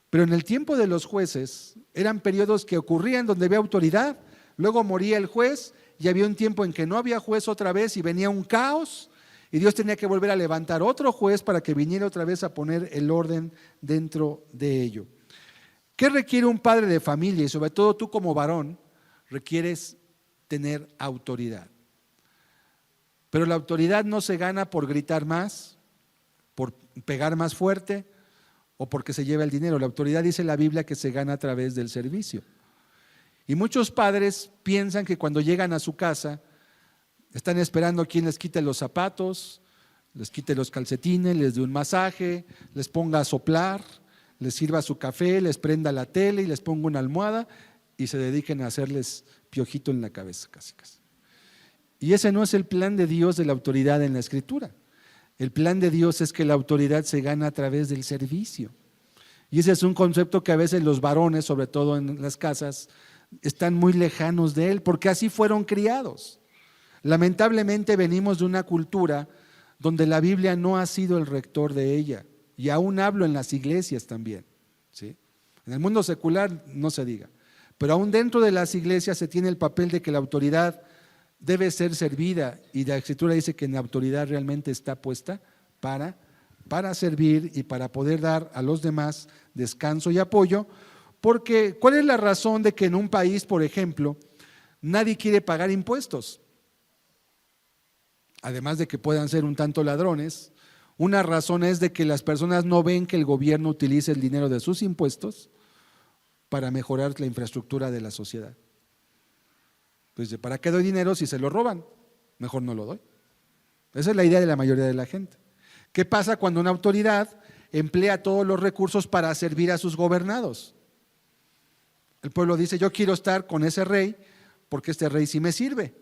Pero en el tiempo de los jueces eran periodos que ocurrían donde había autoridad, luego moría el juez y había un tiempo en que no había juez otra vez y venía un caos y Dios tenía que volver a levantar otro juez para que viniera otra vez a poner el orden dentro de ello. ¿Qué requiere un padre de familia? Y sobre todo tú como varón, requieres tener autoridad. Pero la autoridad no se gana por gritar más, por pegar más fuerte o porque se lleva el dinero. La autoridad, dice la Biblia, que se gana a través del servicio. Y muchos padres piensan que cuando llegan a su casa están esperando quien les quite los zapatos, les quite los calcetines, les dé un masaje, les ponga a soplar, les sirva su café, les prenda la tele y les ponga una almohada y se dediquen a hacerles piojito en la cabeza, casi casi. Y ese no es el plan de Dios de la autoridad en la Escritura. El plan de Dios es que la autoridad se gana a través del servicio. Y ese es un concepto que a veces los varones, sobre todo en las casas, están muy lejanos de él, porque así fueron criados. Lamentablemente venimos de una cultura donde la Biblia no ha sido el rector de ella, y aún hablo en las iglesias también, ¿sí? En el mundo secular no se diga, pero aún dentro de las iglesias se tiene el papel de que la autoridad debe ser servida, y la Escritura dice que la autoridad realmente está puesta para servir y para poder dar a los demás descanso y apoyo. Porque ¿cuál es la razón de que en un país, por ejemplo, nadie quiere pagar impuestos? Además de que puedan ser un tanto ladrones, una razón es de que las personas no ven que el gobierno utilice el dinero de sus impuestos para mejorar la infraestructura de la sociedad. Entonces, ¿para qué doy dinero si se lo roban? Mejor no lo doy. Esa es la idea de la mayoría de la gente. ¿Qué pasa cuando una autoridad emplea todos los recursos para servir a sus gobernados? El pueblo dice: yo quiero estar con ese rey porque este rey sí me sirve,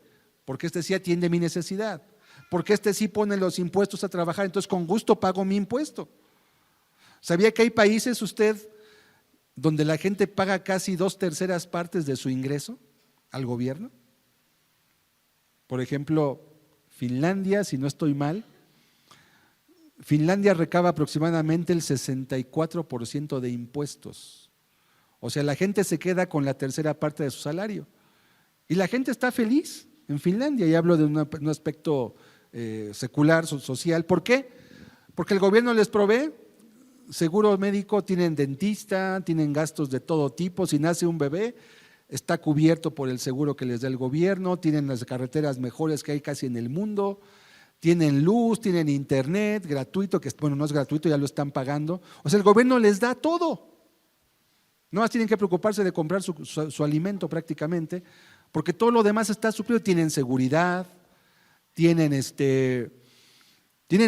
porque este sí atiende mi necesidad, porque este sí pone los impuestos a trabajar, entonces con gusto pago mi impuesto. ¿Sabía que hay países usted donde la gente paga casi 2/3 partes de su ingreso al gobierno? Por ejemplo, Finlandia, si no estoy mal, Finlandia recaba aproximadamente el 64% de impuestos. O sea, la gente se queda con la 1/3 parte de su salario. Y la gente está feliz en Finlandia, y hablo de un aspecto secular, social. ¿Por qué? Porque el gobierno les provee seguro médico, tienen dentista, tienen gastos de todo tipo. Si nace un bebé, está cubierto por el seguro que les da el gobierno, tienen las carreteras mejores que hay casi en el mundo, tienen luz, tienen internet gratuito, que bueno, no es gratuito, ya lo están pagando. O sea, el gobierno les da todo. No más tienen que preocuparse de comprar su alimento prácticamente, porque todo lo demás está suplido. Tienen seguridad, tienen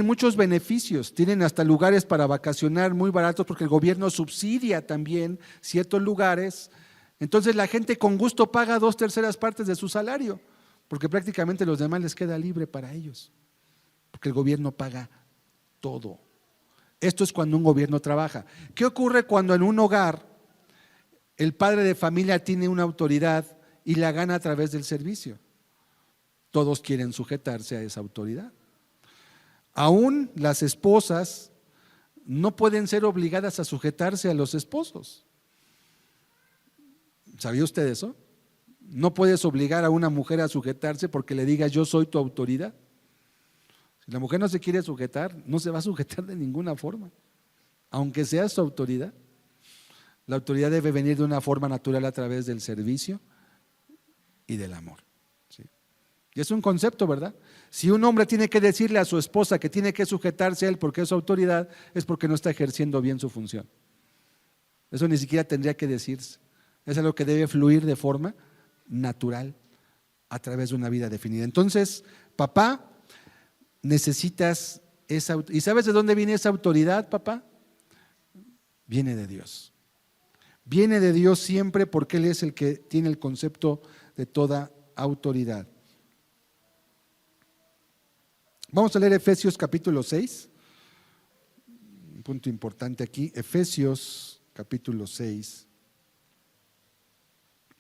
muchos beneficios, tienen hasta lugares para vacacionar muy baratos, porque el gobierno subsidia también ciertos lugares. Entonces la gente con gusto paga 2/3 partes de su salario, porque prácticamente los demás les queda libre para ellos, porque el gobierno paga todo. Esto es cuando un gobierno trabaja. ¿Qué ocurre cuando en un hogar el padre de familia tiene una autoridad y la gana a través del servicio? Todos quieren sujetarse a esa autoridad. Aún las esposas no pueden ser obligadas a sujetarse a los esposos. ¿Sabía usted eso? No puedes obligar a una mujer a sujetarse porque le digas yo soy tu autoridad. Si la mujer no se quiere sujetar, no se va a sujetar de ninguna forma, aunque sea su autoridad. La autoridad debe venir de una forma natural a través del servicio y del amor. ¿Sí? Y es un concepto, ¿verdad? Si un hombre tiene que decirle a su esposa que tiene que sujetarse a él porque es su autoridad, es porque no está ejerciendo bien su función. Eso ni siquiera tendría que decirse. Es algo que debe fluir de forma natural a través de una vida definida. Entonces, papá, necesitas esa autoridad. ¿Y sabes de dónde viene esa autoridad, papá? Viene de Dios. Viene de Dios siempre porque Él es el que tiene el concepto de toda autoridad. Vamos a leer Efesios capítulo 6. Un punto importante aquí, Efesios capítulo 6.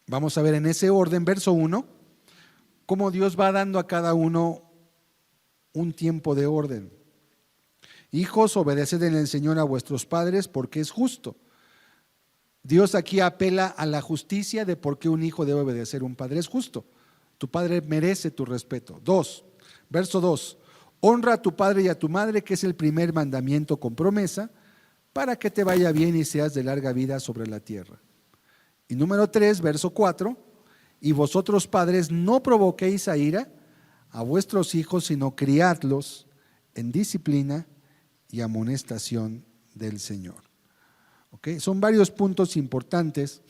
Vamos a ver en ese orden, verso 1, cómo Dios va dando a cada uno un tiempo de orden. Hijos, obedeced en el Señor a vuestros padres porque es justo. Dios aquí apela a la justicia de por qué un hijo debe obedecer a un padre. Es justo. Tu padre merece tu respeto. Verso 2. Honra a tu padre y a tu madre, que es el primer mandamiento con promesa, para que te vaya bien y seas de larga vida sobre la tierra. Y número 3, verso 4. Y vosotros padres no provoquéis a ira a vuestros hijos, sino criadlos en disciplina y amonestación del Señor. ¿Okay? Son varios puntos importantes.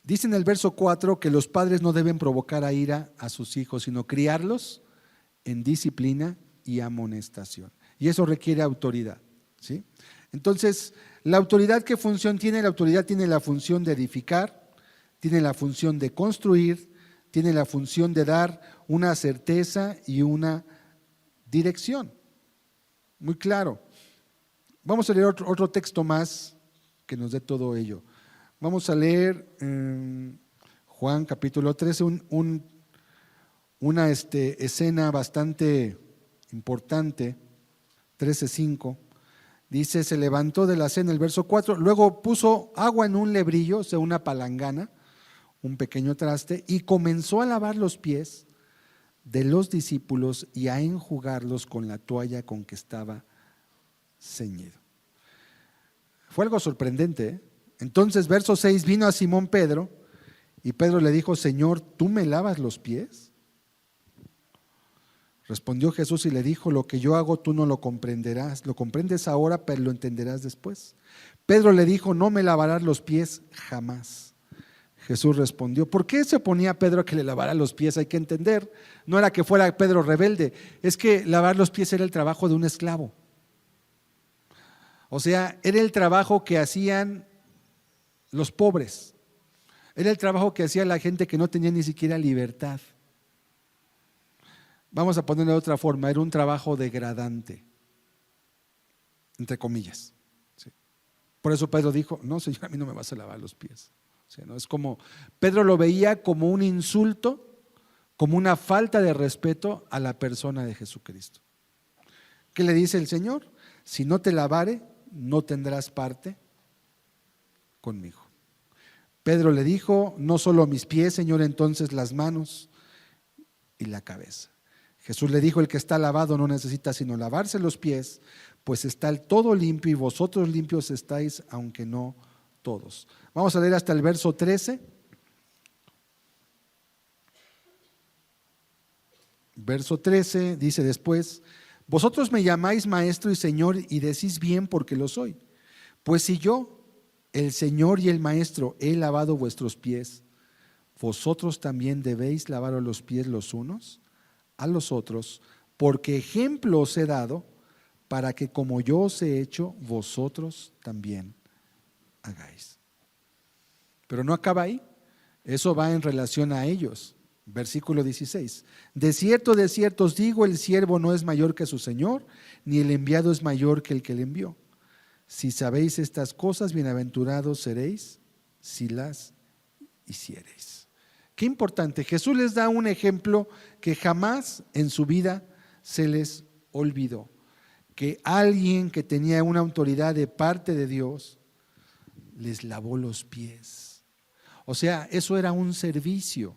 Dice en el verso 4 que los padres no deben provocar a ira a sus hijos, sino criarlos en disciplina y amonestación. Y eso requiere autoridad, ¿sí? Entonces, la autoridad, ¿qué función tiene? La autoridad tiene la función de edificar, tiene la función de construir, tiene la función de dar una certeza y una dirección. Muy claro. Vamos a leer otro texto más que nos dé todo ello. Vamos a leer Juan capítulo 13, una escena bastante importante, 13:5. Dice, se levantó de la cena, el verso 4, luego puso agua en un lebrillo, o sea, una palangana, un pequeño traste, y comenzó a lavar los pies de los discípulos y a enjugarlos con la toalla con que estaba ceñido. Fue algo sorprendente, ¿eh? Entonces, verso 6, vino a Simón Pedro y Pedro le dijo, Señor, ¿tú me lavas los pies? Respondió Jesús y le dijo, lo que yo hago tú no lo comprenderás, lo comprendes ahora, pero lo entenderás después. Pedro le dijo, no me lavarás los pies jamás. Jesús respondió, ¿por qué se oponía Pedro a que le lavara los pies? Hay que entender, no era que fuera Pedro rebelde, es que lavar los pies era el trabajo de un esclavo. O sea, era el trabajo que hacían los pobres, era el trabajo que hacía la gente que no tenía ni siquiera libertad. Vamos a ponerlo de otra forma, era un trabajo degradante, entre comillas. ¿Sí? Por eso Pedro dijo, no, Señor, a mí no me vas a lavar los pies. O sea, no es como, Pedro lo veía como un insulto, como una falta de respeto a la persona de Jesucristo. ¿Qué le dice el Señor? Si no te lavare, no tendrás parte conmigo. Pedro le dijo, no solo mis pies, Señor, entonces las manos y la cabeza. Jesús le dijo, el que está lavado no necesita sino lavarse los pies, pues está el todo limpio y vosotros limpios estáis, aunque no todos. Vamos a leer hasta el verso 13. Verso 13 dice después, vosotros me llamáis maestro y señor y decís bien porque lo soy. Pues si yo, el Señor y el maestro, he lavado vuestros pies, vosotros también debéis lavaros los pies los unos a los otros, porque ejemplo os he dado para que como yo os he hecho, vosotros también hagáis. Pero no acaba ahí, eso va en relación a ellos. Versículo 16, de cierto os digo, el siervo no es mayor que su Señor, ni el enviado es mayor que el que le envió. Si sabéis estas cosas, bienaventurados seréis si las hiciereis. Qué importante, Jesús les da un ejemplo que jamás en su vida se les olvidó. que alguien que tenía una autoridad de parte de Dios les lavó los pies. O sea, eso era un servicio,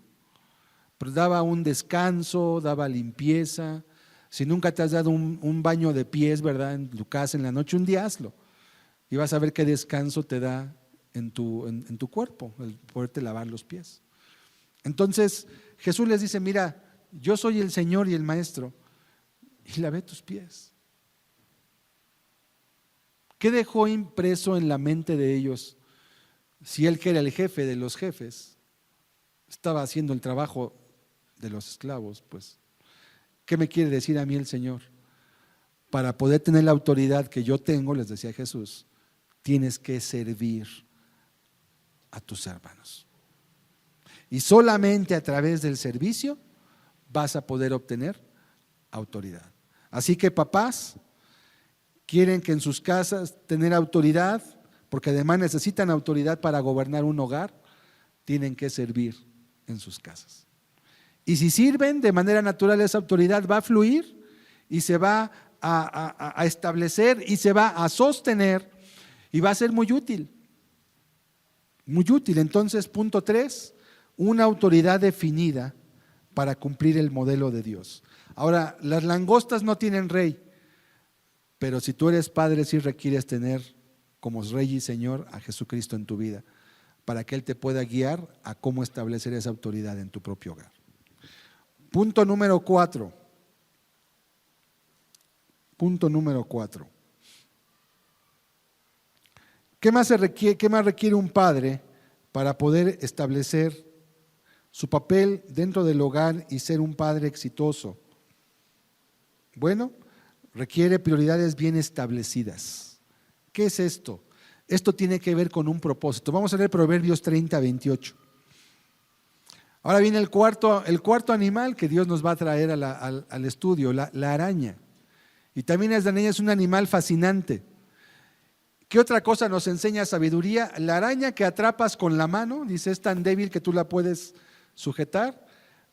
pero daba un descanso, daba limpieza. Si nunca te has dado un baño de pies, ¿verdad?, en tu casa en la noche, un día hazlo y vas a ver qué descanso te da en tu cuerpo, el poderte lavar los pies. Entonces Jesús les dice: mira, yo soy el Señor y el Maestro, y lavé tus pies. ¿Qué dejó impreso en la mente de ellos? Si Él, que era el jefe de los jefes, estaba haciendo el trabajo de los esclavos, pues, ¿qué me quiere decir a mí el Señor? Para poder tener la autoridad que yo tengo, les decía Jesús, tienes que servir a tus hermanos. Y solamente a través del servicio vas a poder obtener autoridad. Así que papás, quieren que en sus casas tener autoridad, porque además necesitan autoridad para gobernar un hogar, tienen que servir en sus casas. Y si sirven de manera natural, esa autoridad va a fluir y se va a establecer y se va a sostener y va a ser muy útil. Muy útil. Entonces, punto 3, una autoridad definida para cumplir el modelo de Dios. Ahora, las langostas no tienen rey, pero si tú eres padre, sí requieres tener como Rey y Señor a Jesucristo en tu vida, para que Él te pueda guiar a cómo establecer esa autoridad en tu propio hogar. Punto número 4. Punto número 4. ¿Qué más requiere un padre para poder establecer su papel dentro del hogar y ser un padre exitoso? Bueno, requiere prioridades bien establecidas. ¿Qué es esto? Esto tiene que ver con un propósito. Vamos a leer Proverbios 30:28. Ahora viene el cuarto animal que Dios nos va a traer al estudio, la araña. Y también esta araña es un animal fascinante. ¿Qué otra cosa nos enseña sabiduría? La araña que atrapas con la mano, dice, es tan débil que tú la puedes sujetar,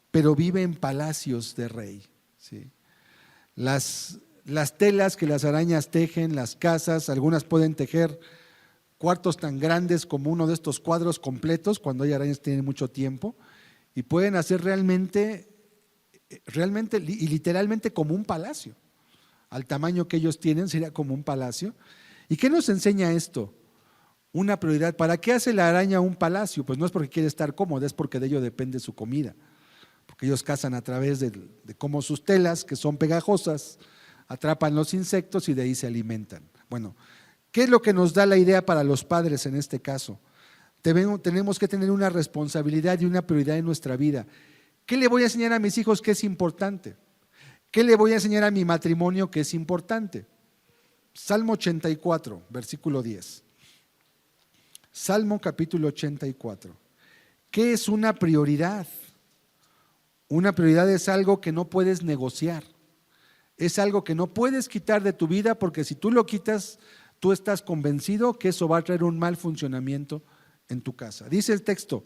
pero vive en palacios de rey. ¿Sí? Las telas que las arañas tejen, las casas, algunas pueden tejer cuartos tan grandes como uno de estos cuadros completos, cuando hay arañas que tienen mucho tiempo, y pueden hacer realmente y literalmente como un palacio. Al tamaño que ellos tienen sería como un palacio. ¿Y qué nos enseña esto? Una prioridad. ¿Para qué hace la araña un palacio? Pues no es porque quiere estar cómoda, es porque de ello depende su comida. Porque ellos cazan a través de cómo sus telas, que son pegajosas, atrapan los insectos y de ahí se alimentan. Bueno, ¿qué es lo que nos da la idea para los padres en este caso? Tenemos que tener una responsabilidad y una prioridad en nuestra vida. ¿Qué le voy a enseñar a mis hijos que es importante? ¿Qué le voy a enseñar a mi matrimonio que es importante? Salmo 84, versículo 10. Salmo capítulo 84. ¿Qué es una prioridad? Una prioridad es algo que no puedes negociar. Es algo que no puedes quitar de tu vida, porque si tú lo quitas, tú estás convencido que eso va a traer un mal funcionamiento en tu casa. Dice el texto: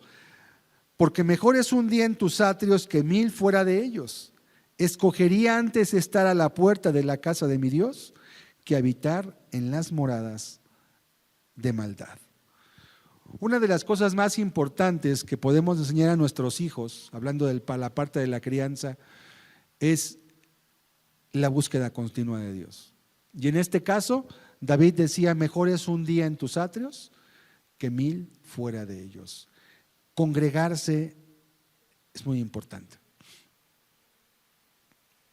porque mejor es un día en tus atrios que 1000 fuera de ellos. Escogería antes estar a la puerta de la casa de mi Dios que habitar en las moradas de maldad. Una de las cosas más importantes que podemos enseñar a nuestros hijos, hablando de la parte de la crianza, es la búsqueda continua de Dios. Y en este caso, David decía: mejor es un día en tus atrios que 1000 fuera de ellos. Congregarse es muy importante.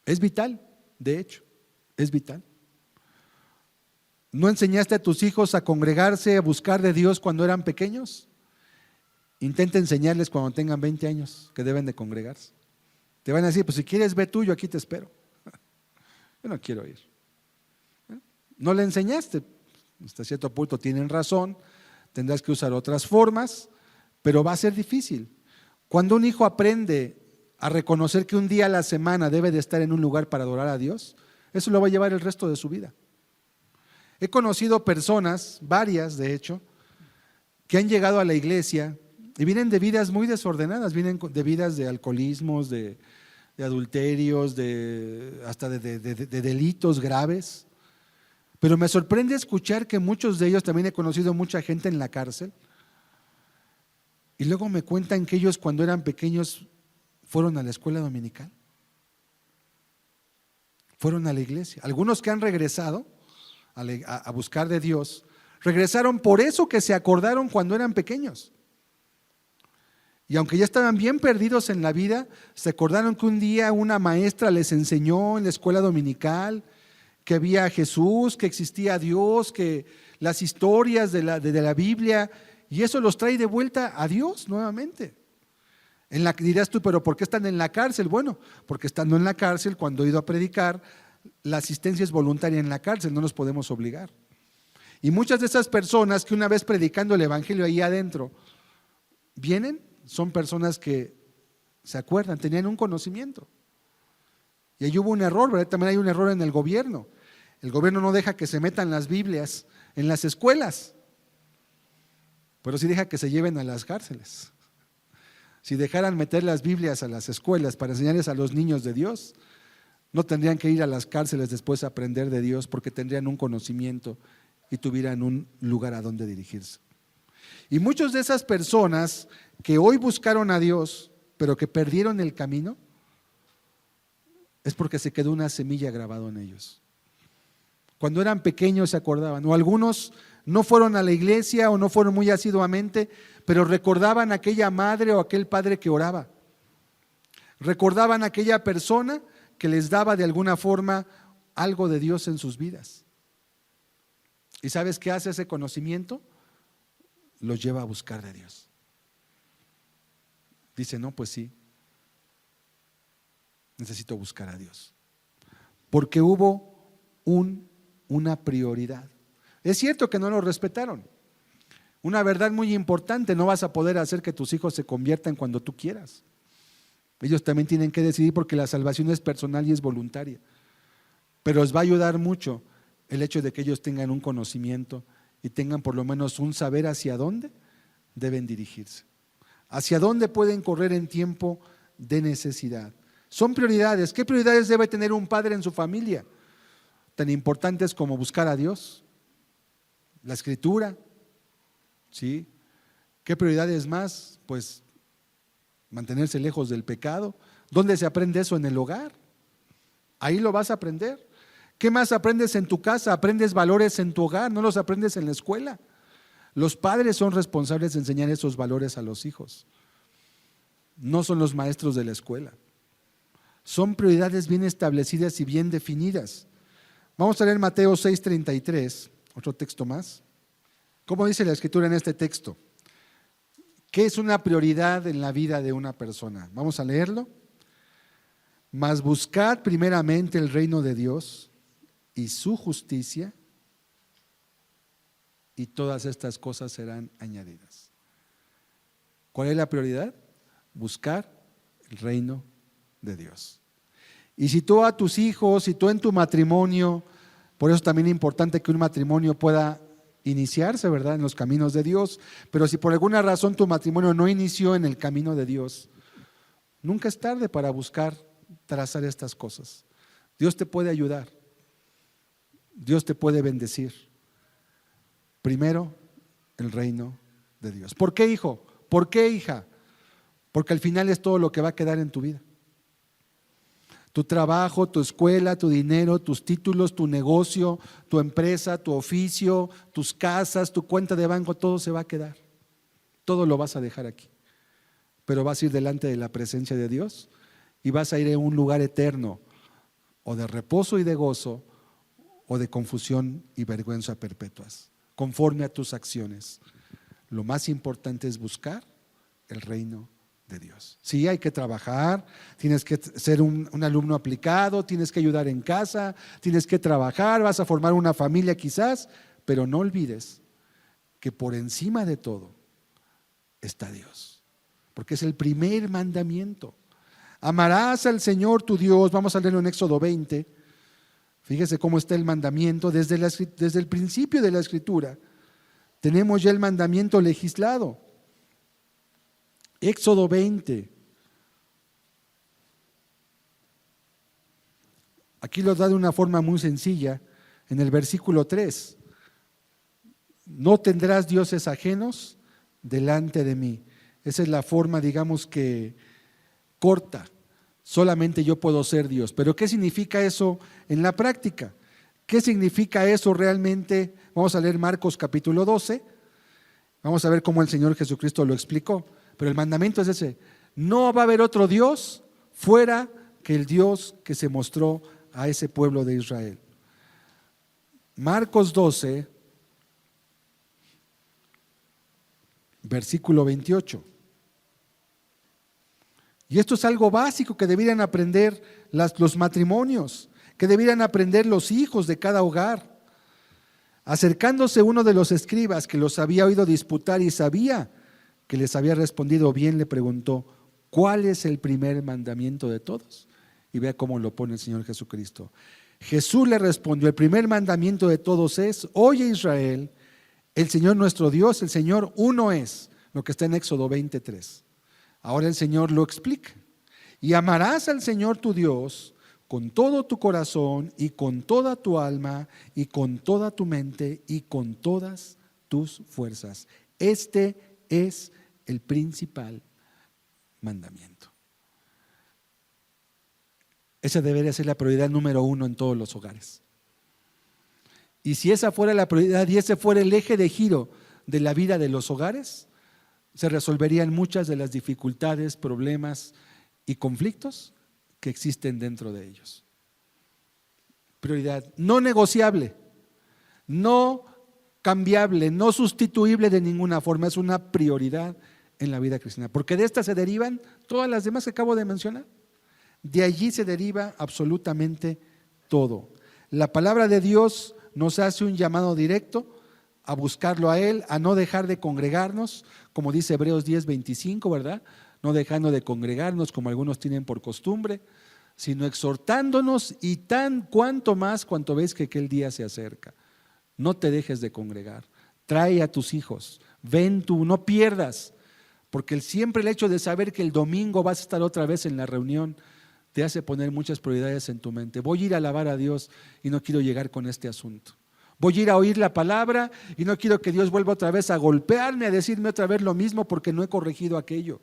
Es vital, de hecho, es vital. ¿No enseñaste a tus hijos a congregarse, a buscar de Dios cuando eran pequeños? Intenta enseñarles cuando tengan 20 años que deben de congregarse. Te van a decir: pues si quieres ve tú, yo aquí te espero. Yo no quiero ir. No le enseñaste. Hasta cierto punto tienen razón, tendrás que usar otras formas, pero va a ser difícil. Cuando un hijo aprende a reconocer que un día a la semana debe de estar en un lugar para adorar a Dios, eso lo va a llevar el resto de su vida. He conocido personas, varias de hecho, que han llegado a la iglesia y vienen de vidas muy desordenadas, vienen de vidas de alcoholismos, de adulterios, hasta de delitos graves, Pero me sorprende escuchar que muchos de ellos, también he conocido mucha gente en la cárcel, y luego me cuentan que ellos cuando eran pequeños fueron a la escuela dominical, fueron a la iglesia. Algunos que han regresado a buscar de Dios, regresaron por eso que se acordaron cuando eran pequeños. Y aunque ya estaban bien perdidos en la vida, se acordaron que un día una maestra les enseñó en la escuela dominical que había Jesús, que existía Dios, que las historias de la Biblia, y eso los trae de vuelta a Dios nuevamente. Dirás tú, pero ¿por qué están en la cárcel? Bueno, porque estando en la cárcel, cuando he ido a predicar, la asistencia es voluntaria en la cárcel, no nos podemos obligar. Y muchas de esas personas que una vez predicando el evangelio ahí adentro, vienen, son personas que se acuerdan, tenían un conocimiento. Y ahí hubo un error, ¿verdad? También hay un error en el gobierno. El gobierno no deja que se metan las Biblias en las escuelas, pero sí deja que se lleven a las cárceles. Si dejaran meter las Biblias a las escuelas para enseñarles a los niños de Dios, no tendrían que ir a las cárceles después a aprender de Dios, porque tendrían un conocimiento y tuvieran un lugar a donde dirigirse. Y muchas de esas personas que hoy buscaron a Dios, pero que perdieron el camino, es porque se quedó una semilla grabada en ellos. Cuando eran pequeños se acordaban, o algunos no fueron a la iglesia o no fueron muy asiduamente, pero recordaban a aquella madre o aquel padre que oraba. Recordaban a aquella persona que les daba de alguna forma algo de Dios en sus vidas. ¿Y sabes qué hace ese conocimiento? Los lleva a buscar de Dios. Dice, no, pues sí, necesito buscar a Dios. Porque hubo una prioridad. Es cierto que no lo respetaron. Una verdad muy importante, no vas a poder hacer que tus hijos se conviertan cuando tú quieras. Ellos también tienen que decidir, porque la salvación es personal y es voluntaria. Pero les va a ayudar mucho el hecho de que ellos tengan un conocimiento y tengan por lo menos un saber hacia dónde deben dirigirse, hacia dónde pueden correr en tiempo de necesidad. Son prioridades. ¿Qué prioridades debe tener un padre en su familia? Tan importantes como buscar a Dios, la Escritura, ¿sí? ¿Qué prioridades más? Pues mantenerse lejos del pecado. ¿Dónde se aprende eso? En el hogar. Ahí lo vas a aprender. ¿Qué más aprendes en tu casa? Aprendes valores en tu hogar, no los aprendes en la escuela. Los padres son responsables de enseñar esos valores a los hijos. No son los maestros de la escuela. Son prioridades bien establecidas y bien definidas. Vamos a leer Mateo 6:33, otro texto más. ¿Cómo dice la Escritura en este texto? ¿Qué es una prioridad en la vida de una persona? Vamos a leerlo. Mas buscad primeramente el reino de Dios y su justicia, y todas estas cosas serán añadidas. ¿Cuál es la prioridad? Buscar el reino de Dios. Y si tú a tus hijos, si tú en tu matrimonio, por eso también es importante que un matrimonio pueda iniciarse, ¿verdad?, en los caminos de Dios. Pero si por alguna razón tu matrimonio no inició en el camino de Dios, nunca es tarde para buscar trazar estas cosas. Dios te puede ayudar. Dios te puede bendecir. Primero, el reino de Dios. ¿Por qué, hijo? ¿Por qué, hija? Porque al final es todo lo que va a quedar en tu vida. Tu trabajo, tu escuela, tu dinero, tus títulos, tu negocio, tu empresa, tu oficio, tus casas, tu cuenta de banco, todo se va a quedar. Todo lo vas a dejar aquí. Pero vas a ir delante de la presencia de Dios y vas a ir a un lugar eterno, o de reposo y de gozo, o de confusión y vergüenza perpetuas, conforme a tus acciones. Lo más importante es buscar el reino de Dios. Sí, hay que trabajar, tienes que ser un alumno aplicado, tienes que ayudar en casa, tienes que trabajar, vas a formar una familia quizás, pero no olvides que por encima de todo está Dios, porque es el primer mandamiento. Amarás al Señor tu Dios. Vamos a leerlo en Éxodo 20. Fíjese cómo está el mandamiento desde el principio de la Escritura. Tenemos ya el mandamiento legislado. Éxodo 20. Aquí lo da de una forma muy sencilla, en el versículo 3. No tendrás dioses ajenos delante de mí. Esa es la forma, digamos que corta. Solamente yo puedo ser Dios. Pero ¿qué significa eso en la práctica? ¿Qué significa eso realmente? Vamos a leer Marcos capítulo 12. Vamos a ver cómo el Señor Jesucristo lo explicó. Pero el mandamiento es ese: no va a haber otro Dios fuera que el Dios que se mostró a ese pueblo de Israel. Marcos 12, versículo 28. Y esto es algo básico que debieran aprender los matrimonios, que debieran aprender los hijos de cada hogar. Acercándose uno de los escribas que los había oído disputar y sabía que les había respondido bien, le preguntó: ¿cuál es el primer mandamiento de todos? Y vea cómo lo pone el Señor Jesucristo. Jesús le respondió: el primer mandamiento de todos es: oye Israel, el Señor nuestro Dios, el Señor uno es, lo que está en Éxodo 23. Ahora el Señor lo explica: y amarás al Señor tu Dios con todo tu corazón y con toda tu alma y con toda tu mente y con todas tus fuerzas. Este es el principal mandamiento. Esa debería ser la prioridad número 1 en todos los hogares. Y si esa fuera la prioridad y ese fuera el eje de giro de la vida de los hogares, se resolverían muchas de las dificultades, problemas y conflictos que existen dentro de ellos. Prioridad no negociable, no cambiable, no sustituible de ninguna forma, es una prioridad en la vida cristiana, porque de esta se derivan todas las demás que acabo de mencionar. De allí se deriva absolutamente todo. La palabra de Dios nos hace un llamado directo a buscarlo a Él, a no dejar de congregarnos, como dice Hebreos 10:25, ¿verdad? No dejando de congregarnos como algunos tienen por costumbre, sino exhortándonos, y cuanto más cuanto ves que aquel día se acerca. No te dejes de congregar, trae a tus hijos, ven tú, no pierdas, porque siempre el hecho de saber que el domingo vas a estar otra vez en la reunión te hace poner muchas prioridades en tu mente. Voy a ir a alabar a Dios y no quiero llegar con este asunto. Voy a ir a oír la palabra y no quiero que Dios vuelva otra vez a golpearme, a decirme otra vez lo mismo porque no he corregido aquello.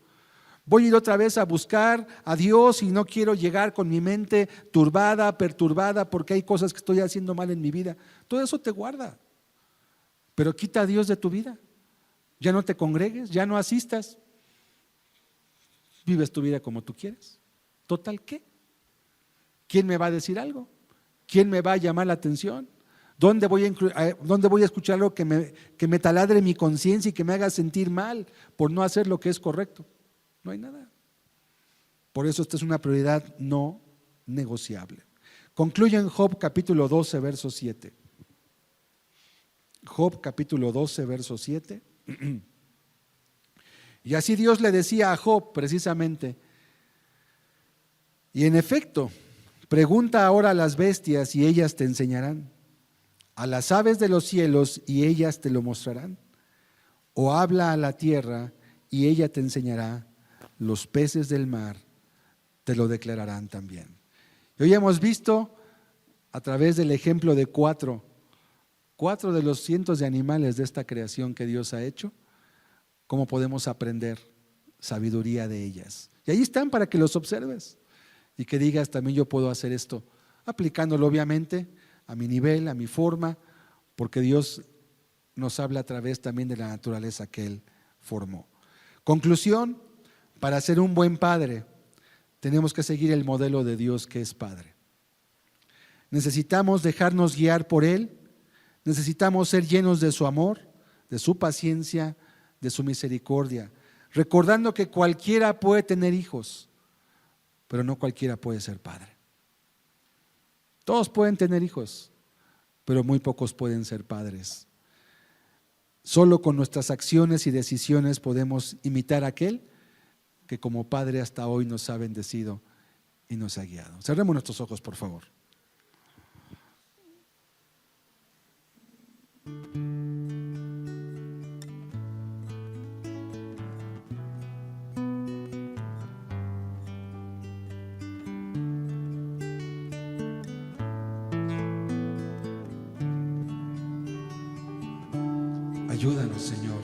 Voy a ir otra vez a buscar a Dios y no quiero llegar con mi mente turbada, perturbada, porque hay cosas que estoy haciendo mal en mi vida. Todo eso te guarda, pero quita a Dios de tu vida. Ya no te congregues, ya no asistas. Vives tu vida como tú quieres. ¿Total qué? ¿Quién me va a decir algo? ¿Quién me va a llamar la atención? ¿Dónde voy a escuchar algo que me taladre mi conciencia y que me haga sentir mal por no hacer lo que es correcto? No hay nada. Por eso esta es una prioridad no negociable. Concluye en Job capítulo 12, verso 7. Job capítulo 12, verso 7. Y así Dios le decía a Job precisamente: y en efecto, pregunta ahora a las bestias y ellas te enseñarán, a las aves de los cielos y ellas te lo mostrarán, o habla a la tierra y ella te enseñará, los peces del mar te lo declararán también. Y hoy hemos visto a través del ejemplo de cuatro de los cientos de animales de esta creación que Dios ha hecho, cómo podemos aprender sabiduría de ellas. Y ahí están para que los observes y que digas: también yo puedo hacer esto, aplicándolo obviamente a mi nivel, a mi forma, porque Dios nos habla a través también de la naturaleza que Él formó. Conclusión: para ser un buen padre tenemos que seguir el modelo de Dios que es Padre. Necesitamos dejarnos guiar por Él, necesitamos ser llenos de su amor, de su paciencia, de su misericordia, recordando que cualquiera puede tener hijos, pero no cualquiera puede ser padre. Todos pueden tener hijos, pero muy pocos pueden ser padres. Solo con nuestras acciones y decisiones podemos imitar a aquel que como Padre hasta hoy nos ha bendecido y nos ha guiado. Cerremos nuestros ojos, por favor. Ayúdanos, Señor,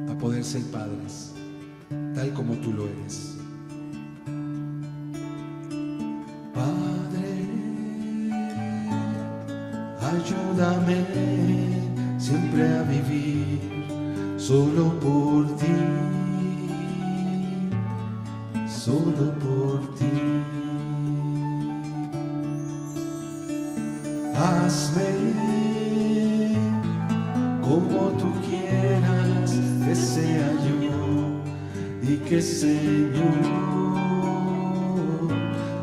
a poder ser padres, tal como tú lo eres. Padre, ayúdame siempre a vivir solo por ti, solo por ti. Hazme como tú quieras que sea yo, y que, Señor,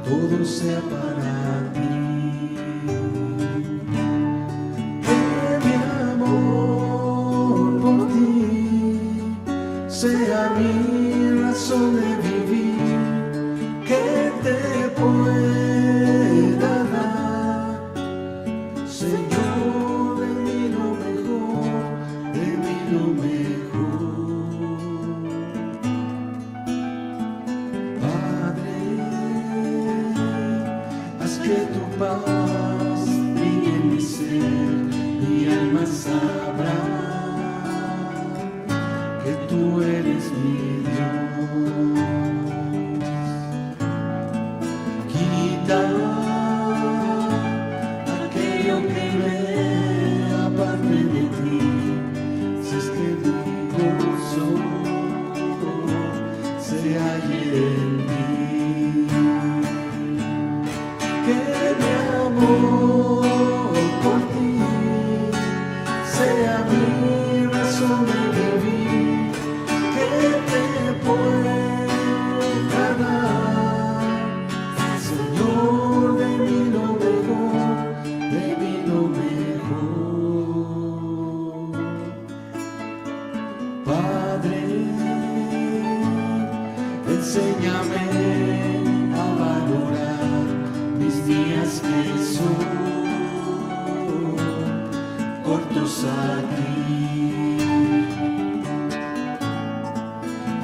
todo sea para ti. Que mi amor por ti sea mi razón de vivir, que te pueda dar, Señor, de mí lo mejor, de mí lo mejor. Padre, haz que tu paz brille en mi ser, mi alma sabrá que tú eres mi Dios. Quita aquello que me aparte de ti, si es que mi gozo se halla en ti. Que mi amor por ti sea mi razón de vivir, que te pueda dar, Señor, de mí lo mejor, de mí lo mejor. Padre, enséñame a valorar mis días que son cortos aquí.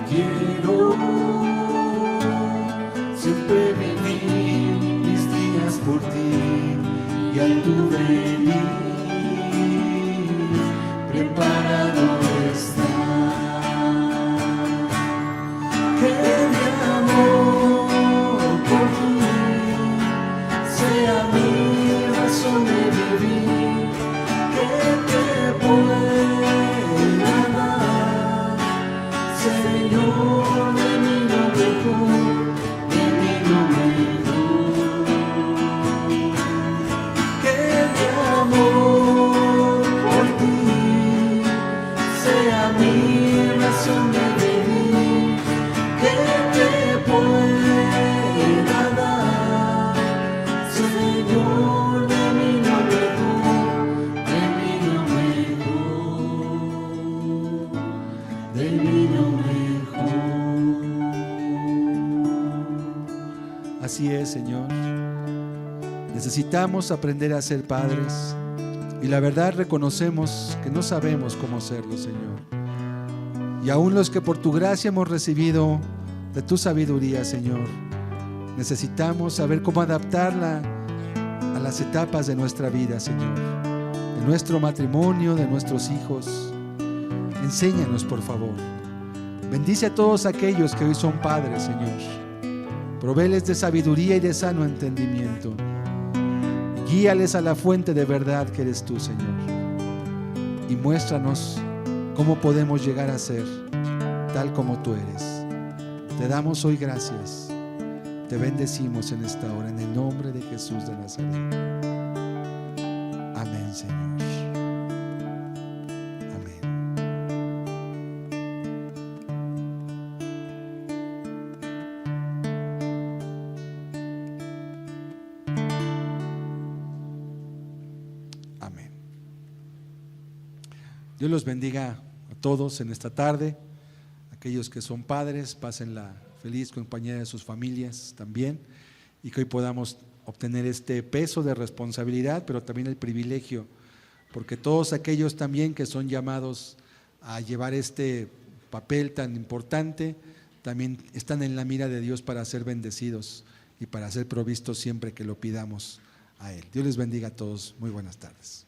Quiero siempre vivir mis días por ti, y al tu venir preparado está. Que mi amor por ti sea mi razón de vivir, que te pueda dar, Señor, de mí lo mejor, de mí lo mejor. Que mi amor por ti sea mi razón de vivir, que te pueda dar, Señor, de mí lo mejor, de mí lo mejor, de mí lo mejor. Así es, Señor. Necesitamos aprender a ser padres, y la verdad reconocemos que no sabemos cómo serlo, Señor. Y aún los que por tu gracia hemos recibido de tu sabiduría, Señor, necesitamos saber cómo adaptarla a las etapas de nuestra vida, Señor, de nuestro matrimonio, de nuestros hijos. Enséñanos, por favor. Bendice a todos aquellos que hoy son padres, Señor. Provéles de sabiduría y de sano entendimiento. Guíales a la fuente de verdad que eres tú, Señor. Y muéstranos cómo podemos llegar a ser tal como tú eres. Te damos hoy gracias. Te bendecimos en esta hora, en el nombre de Jesús de Nazaret. Amén, Señor. Amén. Amén. Dios los bendiga a todos en esta tarde. Aquellos que son padres, pasen la feliz compañía de sus familias también, y que hoy podamos obtener este peso de responsabilidad, pero también el privilegio, porque todos aquellos también que son llamados a llevar este papel tan importante, también están en la mira de Dios para ser bendecidos y para ser provistos siempre que lo pidamos a Él. Dios les bendiga a todos. Muy buenas tardes.